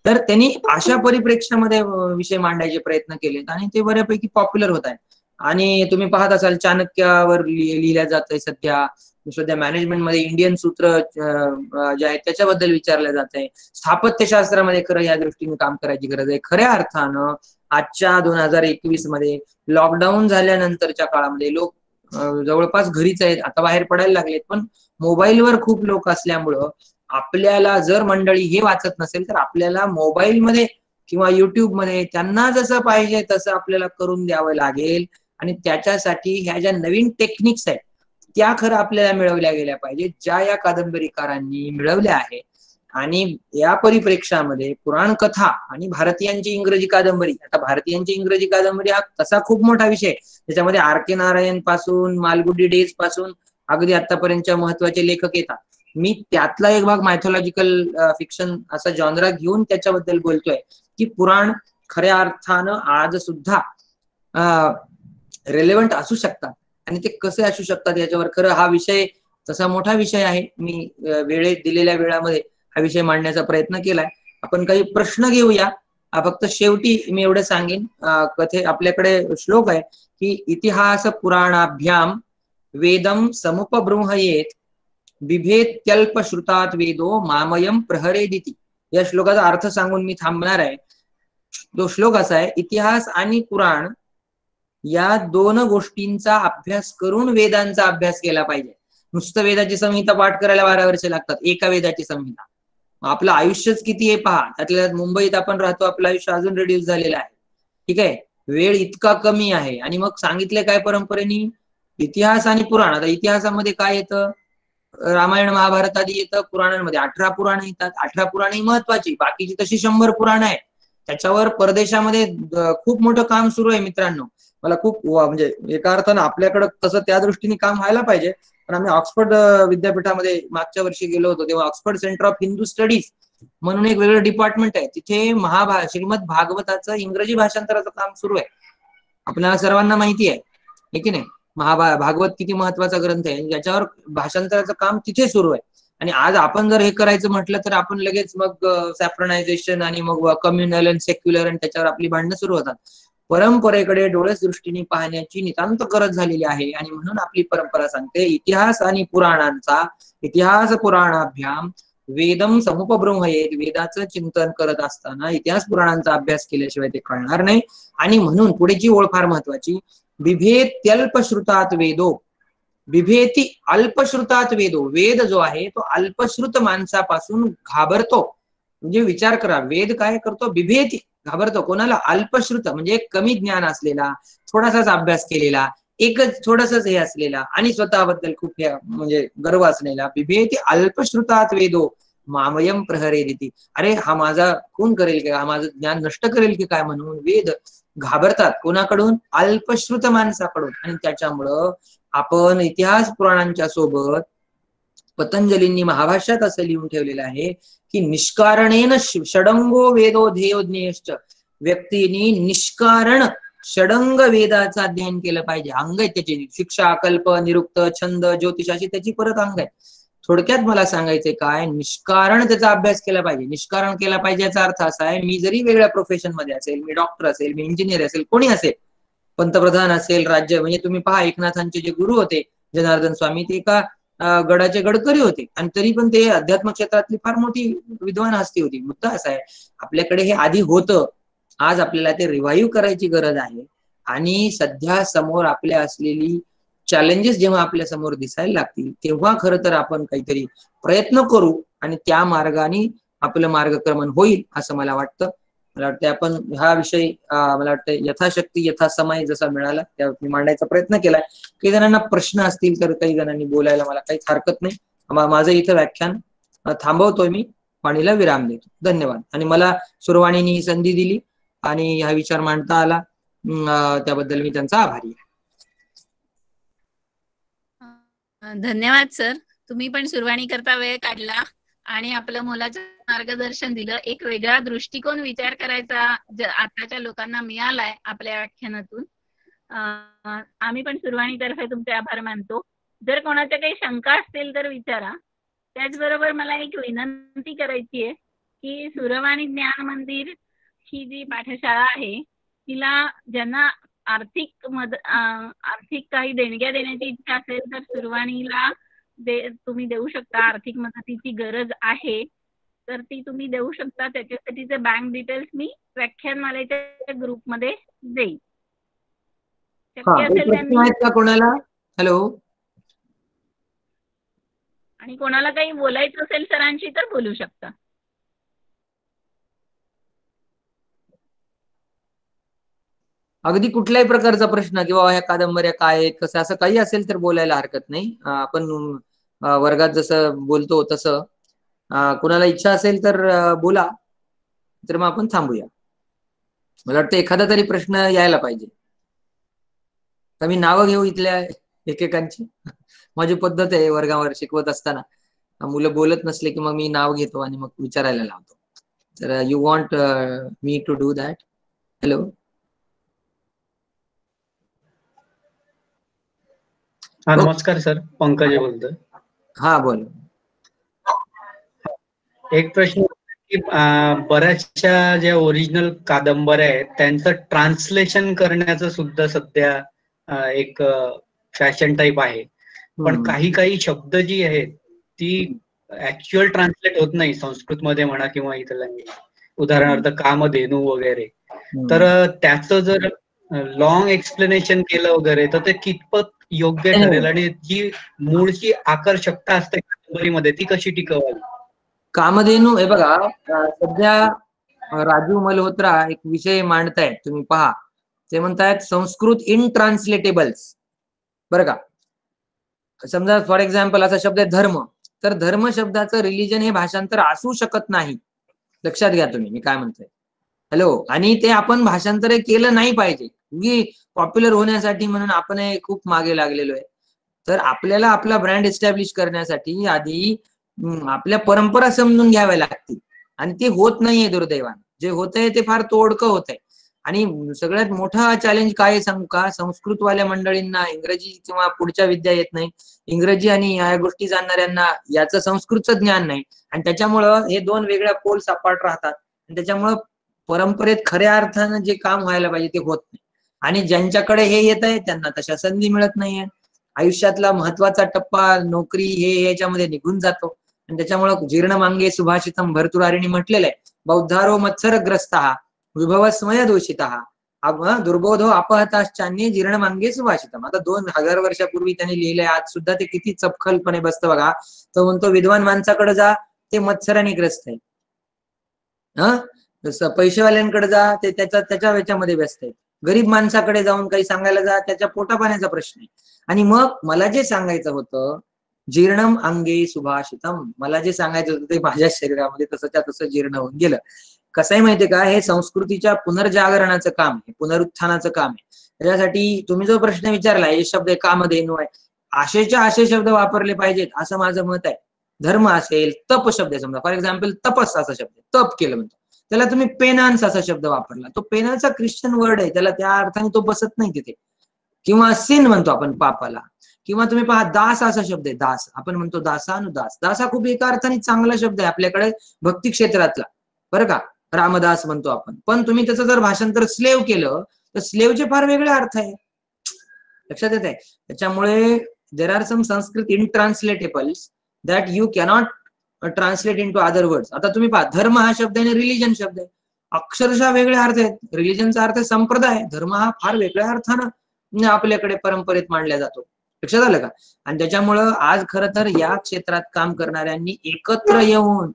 तर त्यांनी अशा परिप्रेक्ष्यामध्ये विषय मांडायचे प्रयत्न केलेत आणि ते बऱ्यापैकी पॉप्युलर होत आहे. आणि तुम्ही पाहत असाल चाणक्यावर लिहिल्या जात आहे सध्या मॅनेजमेंटमध्ये इंडियन सूत्र जे आहेत त्याच्याबद्दल विचारलं जात आहे. स्थापत्यशास्त्रामध्ये खरं या दृष्टीने काम करायची गरज आहे. खऱ्या अर्थानं आजच्या 2021 मध्ये लॉकडाऊन झाल्यानंतरच्या काळामध्ये लोक जवळपास घरीच आहेत, आता बाहेर पडायला लागलेत, पण मोबाईलवर खूप लोक असल्यामुळं आपल्याला जर मंडळी हे वाचत नसेल तर आपल्याला मोबाईलमध्ये किंवा युट्यूबमध्ये त्यांना जसं पाहिजे तसं आपल्याला करून द्यावं लागेल. आणि त्याच्यासाठी ह्या ज्या नवीन टेक्निक्स आहेत त्या खरं आपल्याला मिळवल्या गेल्या पाहिजेत, ज्या या कादंबरीकारांनी मिळवल्या आहेत. आणि या परिप्रेक्षामध्ये पुराण कथा आणि भारतीयांची इंग्रजी कादंबरी, आता भारतीयांची इंग्रजी कादंबरी हा तसा खूप मोठा विषय, त्याच्यामध्ये आर के नारायण पासून मालगुडी डेज पासून अगदी आतापर्यंतच्या महत्वाचे लेखक येतात. मी त्यातला एक भाग मायथॉलॉजिकल फिक्शन असा जॉनरा घेऊन त्याच्याबद्दल बोलतोय की पुराण खऱ्या अर्थानं आज सुद्धा रेलेव्हंट असू शकतात. आणि ते कसे असू शकतात याच्यावर खरं हा विषय तसा मोठा विषय आहे. मी दिलेल्या वेळामध्ये हा विषय मांडण्याचा प्रयत्न केलाय. आपण काही प्रश्न घेऊया. फक्त शेवटी मी एवढं सांगेन, कथे आपल्याकडे श्लोक आहे की इतिहास पुराणाभ्याम वेदम समुपबृंहयेत बिभेत्यल्प श्रुतात वेदो मामयम प्रहरेदिती. या श्लोकाचा अर्थ सांगून मी थांबणार आहे. तो श्लोक असा आहे, इतिहास आणि पुराण या दोन गोष्टींचा अभ्यास करून वेदांचा अभ्यास केला पाहिजे. नुसतं वेदाची संहिता पाठ करायला 12 वर्ष लागतात, एका वेदाची संहिता. आपलं आयुष्यच किती आहे पहा. त्यातल्या मुंबईत आपण राहतो, आपलं आयुष्य अजून रिड्यूस झालेलं आहे. ठीक आहे, वेळ इतका कमी आहे. आणि मग सांगितले काय परंपरेने, इतिहास आणि पुराण. आता इतिहासामध्ये काय येतं, रामायण महाभारत आदी येतं. पुराणांमध्ये 18 पुराण येतात. 18 पुराणे महत्वाची, बाकीची तशी 100 पुराण आहे. त्याच्यावर परदेशामध्ये खूप मोठं काम सुरू आहे मित्रांनो. मला खूप म्हणजे एका अर्थानं आपल्याकडं तसं त्या दृष्टीने काम व्हायला पाहिजे. पण आम्ही ऑक्सफर्ड विद्यापीठामध्ये मागच्या वर्षी गेलो होतो, तेव्हा Oxford centre of Hindu studies म्हणून एक वेगळं डिपार्टमेंट आहे. तिथे श्रीमद भागवताचं इंग्रजी भाषांतराचं काम सुरू आहे. आपल्याला सर्वांना माहिती आहे की नाही, भागवत किती महत्वाचा ग्रंथ आहे, ज्याच्यावर भाषांतराचं काम तिथे सुरू आहे. आणि आज आपण जर हे करायचं म्हटलं तर आपण लगेच मग सॅप्रनायझेशन आणि मग कम्युनल आणि सेक्युलर आणि त्याच्यावर आपली भांडणं सुरू होतात. परंपरेकडे डोळस दृष्टीने पाहण्याची नितांत गरज झालेली आहे. आणि म्हणून आपली परंपरा सांगते, इतिहास आणि पुराणांचा, इतिहास पुराणाभ्याम वेदम समुपब्रह्मयेत, वेदाचं चिंतन करत असताना इतिहास पुराणांचा अभ्यास केल्याशिवाय ते कळणार नाही. आणि म्हणून पुढेची ओळ फार महत्वाची, बिभेत्यल्पश्रुतात वेदो, बिभेती अल्पश्रुतात वेदो. वेद जो आहे तो अल्पश्रुत माणसापासून घाबरतो. म्हणजे विचार करा, वेद काय करतो, बिभेती, घाबरतो. कोणाला, अल्पश्रुत म्हणजे कमी ज्ञान असलेला, थोडासाच अभ्यास केलेला, एकच थोडसच हे असलेला आणि स्वतःबद्दल खूप म्हणजे गर्व असलेला. बिभेती अल्पश्रुतात वेदो मामयम प्रहरेदिती. अरे हा माझा खून करेल की, हा माझं ज्ञान नष्ट करेल की काय, म्हणून वेद घाबरतात. कोणाकडून, अल्पश्रुत माणसाकडून. आणि त्याच्यामुळं आपण इतिहास पुराणांच्या सोबत पतंजलींनी महाभाष्यात असं लिहून ठेवलेलं आहे की निष्कारणेन षडंगो वेदो ध्येयो ज्ञेयश्च. व्यक्तीने निष्कारण षडंग वेदाचं अध्ययन केलं पाहिजे. अंग आहेत त्याची, शिक्षा, कल्प, निरुक्त, छंद, ज्योतिष अशी त्याची परत अंग आहे. थोडक्यात मला सांगायचंय काय, निष्कारण त्याचा अभ्यास केला पाहिजे. निष्कारण केला पाहिजे याचा अर्थ असा आहे, मी जरी वेगळ्या प्रोफेशन मध्ये असेल, मी डॉक्टर असेल, मी इंजिनियर असेल, कोणी असेल, पंतप्रधान असेल, राज्य, म्हणजे तुम्ही पहा एकनाथांचे जे गुरु होते जनार्दन स्वामी, ते एका गडाचे गडकरी होते आणि तरी पण ते अध्यात्म क्षेत्रातली फार मोठी विद्वान हस्ती होती. मुद्दा असा आहे, आपल्याकडे हे आधी होतं, आज आपल्याला ते रिवाईव्ह करायची गरज आहे. आणि सध्या समोर आपल्या असलेली चॅलेंजेस जेव्हा आपल्या समोर दिसायला लागतील तेव्हा खरं तर आपण काहीतरी प्रयत्न करू आणि त्या मार्गाने आपलं मार्गक्रमण होईल असं मला वाटतं. मला वाटतं आपण हा विषय मला वाटतं यथाशक्ती यथासमय जसा मिळाला त्या मांडायचा प्रयत्न केलाय. काही जणांना प्रश्न असतील तर काही जणांनी बोलायला मला काहीच हरकत नाही. माझं इथं व्याख्यान थांबवतोय मी, वाणीला विराम देतो. धन्यवाद. आणि मला सुरवाणीने ही संधी दिली आणि हा विचार मांडता आला, त्याबद्दल मी त्यांचा आभारी आहे. धन्यवाद सर. तुम्ही पण सुरवाणी करता वेळ काढला आणि आपलं मोलाचं मार्गदर्शन दिलं. एक वेगळा दृष्टिकोन विचार करायचा आताच्या लोकांना मिळालाय आपल्या व्याख्यानातून. आम्ही पण सुरवाणीतर्फे तुमचे आभार मानतो. जर कोणाच्या काही शंका असतील तर विचारा. त्याचबरोबर मला एक विनंती करायची आहे की सूरवाणी ज्ञान मंदिर ही जी पाठशाळा आहे तिला ज्यांना आर्थिक काही देणग्या देण्याची इच्छा असेल तर सूरवाणीला तुम्ही देऊ शकता. आर्थिक मदतीची गरज आहे तर ती तुम्ही देऊ शकता. त्याच्यासाठीचे बँक डिटेल्स मी व्याख्यानमालेच्या ग्रुपमध्ये देईन. शक्य असेल त्यांनी. आहेत का कोणाला? हॅलो. आणि कोणाला काही बोलायचं असेल सरांशी तर बोलू शकता. अगदी कुठल्याही प्रकारचा प्रश्न किंवा ह्या कादंबऱ्या काय आहेत कसं असं काही असेल तर बोलायला हरकत नाही. आपण वर्गात जसं बोलतो तसं कुणाला इच्छा असेल तर बोला, तर मग आपण थांबूया. मला वाटतं एखादा तरी प्रश्न यायला पाहिजे. तर मी नावं घेऊ इथल्या एकेकांची. माझी पद्धत आहे वर्गावर शिकवत असताना मुलं बोलत नसले की मग मी नाव घेतो आणि मग विचारायला लावतो. तर you want me to do that? Hello. नमस्कार सर, पंकज बोलतोय. हा बोल. एक प्रश्न की बऱ्याचशा ज्या ओरिजिनल कादंबऱ्या आहेत त्यांचं ट्रान्सलेशन करण्याचं सुद्धा सध्या एक फॅशन टाईप आहे. पण काही शब्द जी आहेत ती ऍक्च्युअल ट्रान्सलेट होत नाही संस्कृत मध्ये म्हणा किंवा इतर लँग्वेज. उदाहरणार्थ कामधेनू वगैरे. तर त्याचं जर लॉंग एक्सप्लेनेशन केलं वगैरे तर ते कितपत योग्य ठरेल आणि जी मूळची आकर्षकता असते कादंबरीमध्ये ती कशी टिकवावी? कामधेनू हे बघा, सध्या राजू मल्होत्रा एक विषय मांडतायत, तुम्ही पहा. ते म्हणतायत संस्कृत इनट्रान्सलेटेबल्स. बरं का. समजा फॉर एक्झाम्पल असा शब्द आहे धर्म, तर धर्म शब्दाचं रिलिजन हे भाषांतर असू शकत नाही. लक्षात घ्या तुम्ही मी काय म्हणतोय. हॅलो. आणि ते आपण भाषांतर केलं नाही पाहिजे. पॉप्युलर होण्यासाठी म्हणून आपण खूप मागे लागलेलो आहे. तर आपल्याला आपला ब्रँड एस्टॅब्लिश करण्यासाठी आधी आपल्या परंपरा समजून घ्याव्या लागतील आणि ते होत नाहीये दुर्दैवाने. जे होतंय ते फार तोडकं होत आहे. आणि सगळ्यात मोठा चॅलेंज काय सांगू का, संस्कृतवाल्या मंडळींना इंग्रजी किंवा पुढच्या विद्या येत नाही. इंग्रजी आणि या गोष्टी जाणणाऱ्यांना याचं संस्कृतचं ज्ञान नाही आणि त्याच्यामुळं हे दोन वेगळ्या पोल सपाट राहतात. त्याच्यामुळं परंपरेत खऱ्या अर्थानं जे काम व्हायला पाहिजे ते होत नाही. आणि ज्यांच्याकडे हे येत आहे त्यांना तशा संधी मिळत नाहीये. आयुष्यातला महत्वाचा टप्पा नोकरी हे याच्यामध्ये निघून जातो आणि त्याच्यामुळं जीर्ण मांगे सुभाषितम भरतुरारीने म्हटलेलं आहे, बौद्धारो मत्सरग्रस्तः विभवस्मय दूषितः दुर्बोधो अपहताश्चान्ये जीर्ण मांगे सुभाषितम. आता 2000 वर्षापूर्वी त्यांनी लिहिलंय. आज सुद्धा ते किती चपखलपणे बसतं बघा. तो म्हणतो विद्वान माणसाकडे जा ते मत्सराने ग्रस्त आहे. पैसेवाल्यांकडे जा ते त्याच्या याच्यामध्ये व्यस्त आहे. गरीब माणसाकडे जाऊन काही सांगायला जा त्याच्या पोटापाण्याचा प्रश्न आहे. आणि मग मला जे सांगायचं होतं जीर्णम अंगे सुभाषितम, मला जे सांगायचं होतं ते माझ्या शरीरामध्ये तसंच्या तसं जीर्ण होऊन गेलं. कसं आहे माहितीये का, हे संस्कृतीच्या पुनर्जागरणाचं काम आहे, पुनरुत्थानाचं काम आहे. त्याच्यासाठी तुम्ही जो प्रश्न विचारला, हे शब्द कामधेनू आहे, आशेच्या आशे शब्द वापरले पाहिजेत असं माझं मत आहे. धर्म असेल, तप शब्द आहे, समजा फॉर एक्झाम्पल तपस असा शब्द, तप केलं म्हणतो, त्याला तुम्ही पेनान्स असा शब्द वापरला, तो पेनान्सचा ख्रिश्चन वर्ड आहे, त्याला त्या अर्थाने तो बसत नाही तिथे. किंवा सिन म्हणतो आपण पापाला. किंवा तुम्ही पहा दास असा शब्द आहे, दास आपण म्हणतो दासानुदास. दास हा खूप एका अर्थाने चांगला शब्द आहे आपल्याकडे भक्ती क्षेत्रातला, बरं का. रामदास म्हणतो आपण. पण तुम्ही त्याचं जर भाषांतर स्लेव केलं तर स्लेवचे फार वेगळे अर्थ आहे. लक्षात येत आहे. त्याच्यामुळे there are some Sanskrit untranslatables that you cannot translate into other words. आता तुम्ही पहा, धर्म हा शब्द आहे आणि रिलिजन शब्द आहे, अक्षरशः वेगळे अर्थ आहेत. रिलिजनचा अर्थ संप्रदाय, धर्म हा फार वेगळ्या अर्थानं आपल्याकडे परंपरेत मांडला जातो. लक्षात आलं का. आणि त्याच्यामुळं आज खरं तर या क्षेत्रात काम करणाऱ्यांनी एकत्र येऊन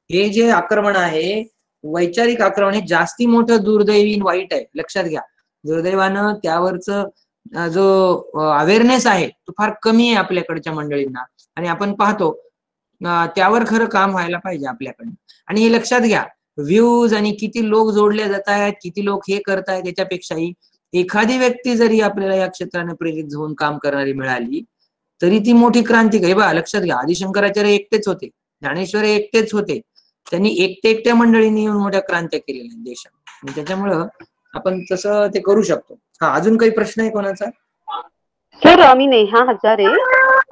हे जे आक्रमण आहे, वैचारिक आक्रमण, हे जास्ती मोठं दुर्दैवी वाईट आहे. लक्षात घ्या. दुर्दैवानं त्यावरचं जो अवेअरनेस आहे तो फार कमी आहे आपल्याकडच्या मंडळींना. आणि आपण पाहतो त्यावर खरं काम व्हायला पाहिजे आपल्याकडनं. आणि हे लक्षात घ्या, व्ह्यूज आणि किती लोक जोडले जात आहेत, किती लोक हे करतायत, त्याच्यापेक्षाही एखादी व्यक्ती जरी आपल्याला या क्षेत्राने प्रेरित होऊन काम करणारी मिळाली तरी ती मोठी क्रांती आहे. बा लक्षात घ्या, आदिशंकराचार्य एकटेच होते, ज्ञानेश्वर एकटेच होते, त्यांनी एकट्या मंडळींनी येऊन मोठ्या क्रांत्या केलेल्या देशात. आणि त्याच्यामुळं आपण तसं ते करू शकतो. हा, अजून काही प्रश्न आहे कोणाचा? सर, मी नेहा हजारे,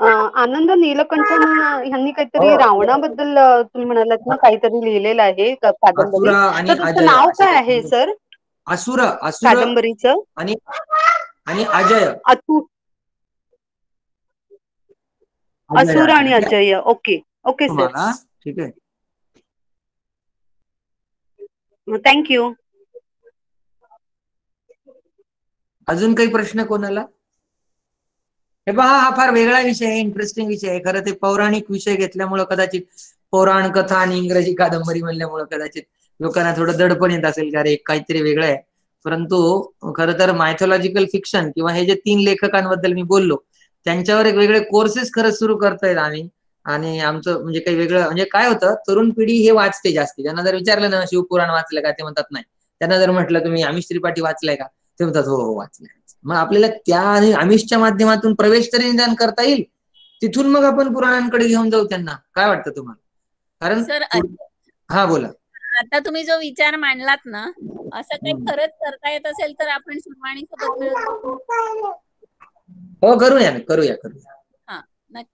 आनंद नीलकंठन ह्यांनी काहीतरी हो. रावणाबद्दल तुम्ही म्हणालात ना काहीतरी लिहिलेलं आहे कादंबरी. असुरा आणि तर त्याचं अजय नाव असं काय आहे काहीतरी. सर असुर कादंबरीचं? आणि आणि अजय असुर आणि अजय. ओके ओके सर, तुम्हाला ठीक आहे. थँक्यू. अजून काही प्रश्न कोणाला? हे पहा, हा फार वेगळा विषय आहे, इंटरेस्टिंग विषय आहे. खरं ते पौराणिक विषय घेतल्यामुळं कदाचित पौराण कथा आणि इंग्रजी कादंबरी म्हणल्यामुळं कदाचित लोकांना थोडं दडपण येत असेल की अरे काहीतरी वेगळं आहे. परंतु खरं तर मायथॉलॉजिकल फिक्शन किंवा हे जे 3 लेखकांबद्दल मी बोललो त्यांच्यावर एक वेगळे कोर्सेस खरंच सुरू करतोय आम्ही. आणि आमचं म्हणजे काही वेगळं म्हणजे काय होतं, तरुण पिढी हे वाचते जास्ती. त्यांना जर विचारलं ना शिवपुराण वाचलं का, ते म्हणतात नाही. त्यांना जर म्हटलं तुम्ही आमिष त्रिपाठी वाचलंय का, ते म्हणतात हो हो वाचलंय. मग आपल्याला त्या आणि आमिषच्या माध्यमातून प्रवेश तरी निदान करता येईल, तिथून मग आपण पुराणांकडे घेऊन जाऊ त्यांना. काय वाटतं तुम्हाला? कारण सर हा बोला. आता तुम्ही जो विचार मांडलात ना, असं काही खरंच करता येत असेल तर आपण सुरवाणी सोबत मिळून हो करूया ना, करूया.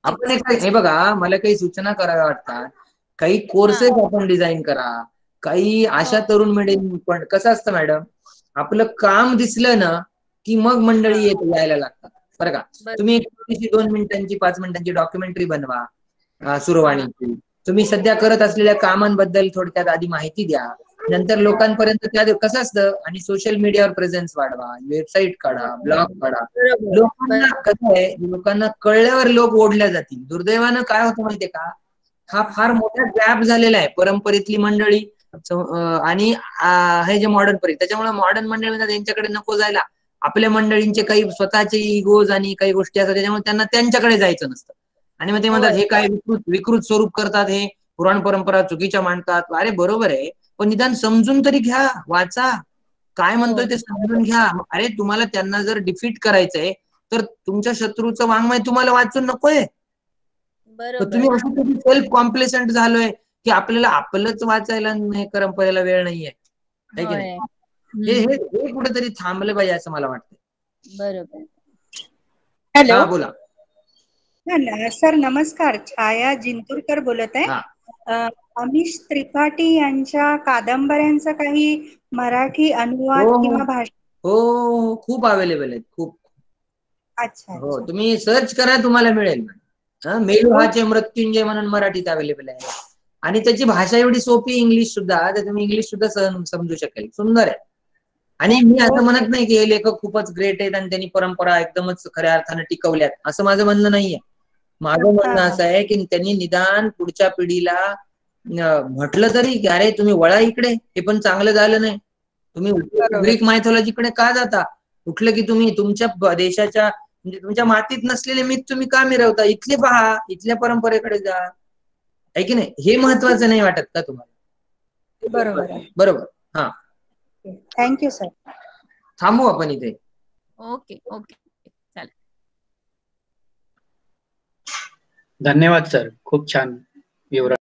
आपण नक्कीच. हे बघा, मला काही सूचना कराव्या वाटतात. काही कोर्सेस आपण डिझाईन करा, काही अशा तरुण मंडळी. पण कसं असतं मॅडम, आपलं काम दिसलं ना की मग मंडळी यायला लागतात बरं का. तुम्ही एक 2 मिनिटांची 5 मिनिटांची डॉक्युमेंटरी बनवा सुरवाणीची. तुम्ही सध्या करत असलेल्या कामांबद्दल थोडक्यात आधी माहिती द्या. नंतर लोकांपर्यंत त्या कसं असतं, आणि सोशल मीडियावर प्रेझेन्स वाढवा, वेबसाईट काढा, ब्लॉग काढा. लोकांना कसं आहे, लोकांना कळल्यावर लोक ओढल्या जातील. दुर्दैवानं काय होतं माहितीये का, हा फार मोठा गॅप झालेला आहे परंपरेतली मंडळी आणि हे जे मॉडर्न परी. त्याच्यामुळे मॉडर्न मंडळी त्यांच्याकडे नको जायला. आपल्या मंडळींचे काही स्वतःचे इगोज आणि काही गोष्टी असतात, त्याच्यामुळे त्यांना त्यांच्याकडे जायचं नसतं. आणि मग ते म्हणतात हे काय विकृत स्वरूप करतात, हे पुराण परंपरा चुकीच्या मांडतात. अरे बरोबर आहे, पण निदान समजून तरी घ्या, वाचा, काय म्हणतोय ते समजून घ्या. अरे तुम्हाला त्यांना जर डिफीट करायचंय तर तुमच्या शत्रूचं वाङ्मय तुम्हाला वाचून नकोय. तर तुम्ही असं कधी सेल्फ कॉम्प्लेसंट झालोय की आपल्याला आपलंच वाचायला परंपरेला वेळ नाहीये, है की नाही? हे कुठेतरी थांबलं पाहिजे असं मला वाटतं. बरोबर. हॅलो बोला. सर नमस्कार, छाया जिंतूरकर बोलत आहे. अमिश त्रिपाठी यांच्या कादंबऱ्यांचा काही मराठी अनुवाद किंवा भाषा? हो, खूप अवेलेबल आहेत, खूप. अच्छा. हो, तुम्ही सर्च करा, तुम्हाला मिळेल. मेलुहाचे मृत्युंजय म्हणून मराठीत अवेलेबल आहे. आणि त्याची भाषा एवढी सोपी, इंग्लिश सुद्धा, तर तुम्ही इंग्लिश सुद्धा सहज समजू शकेल. सुंदर आहे. आणि मी असं म्हणत नाही की हे लेखक खूपच ग्रेट आहेत आणि त्यांनी परंपरा एकदमच खऱ्या अर्थाने टिकवल्यात, असं माझं म्हणणं नाहीये. माझं म्हणणं असं आहे की त्यांनी निदान पुढच्या पिढीला म्हटलं तरी की अरे तुम्ही वळा इकडे, हे पण चांगलं झालं नाही. तुम्ही ग्रीक मायथॉलॉजीकडे का जाता? उठलं की तुम्ही तुमच्या देशाच्या म्हणजे तुमच्या मातीत नसलेले मीत तुम्ही का मिरवता? इथले पहा, इथल्या परंपरेकडे जा, आहे की नाही? हे महत्वाचं नाही वाटत का तुम्हाला? बरोबर. हा, थँक्यू सर. थांबू आपण इथे. ओके चालेल. धन्यवाद सर, खूप छान विवरण.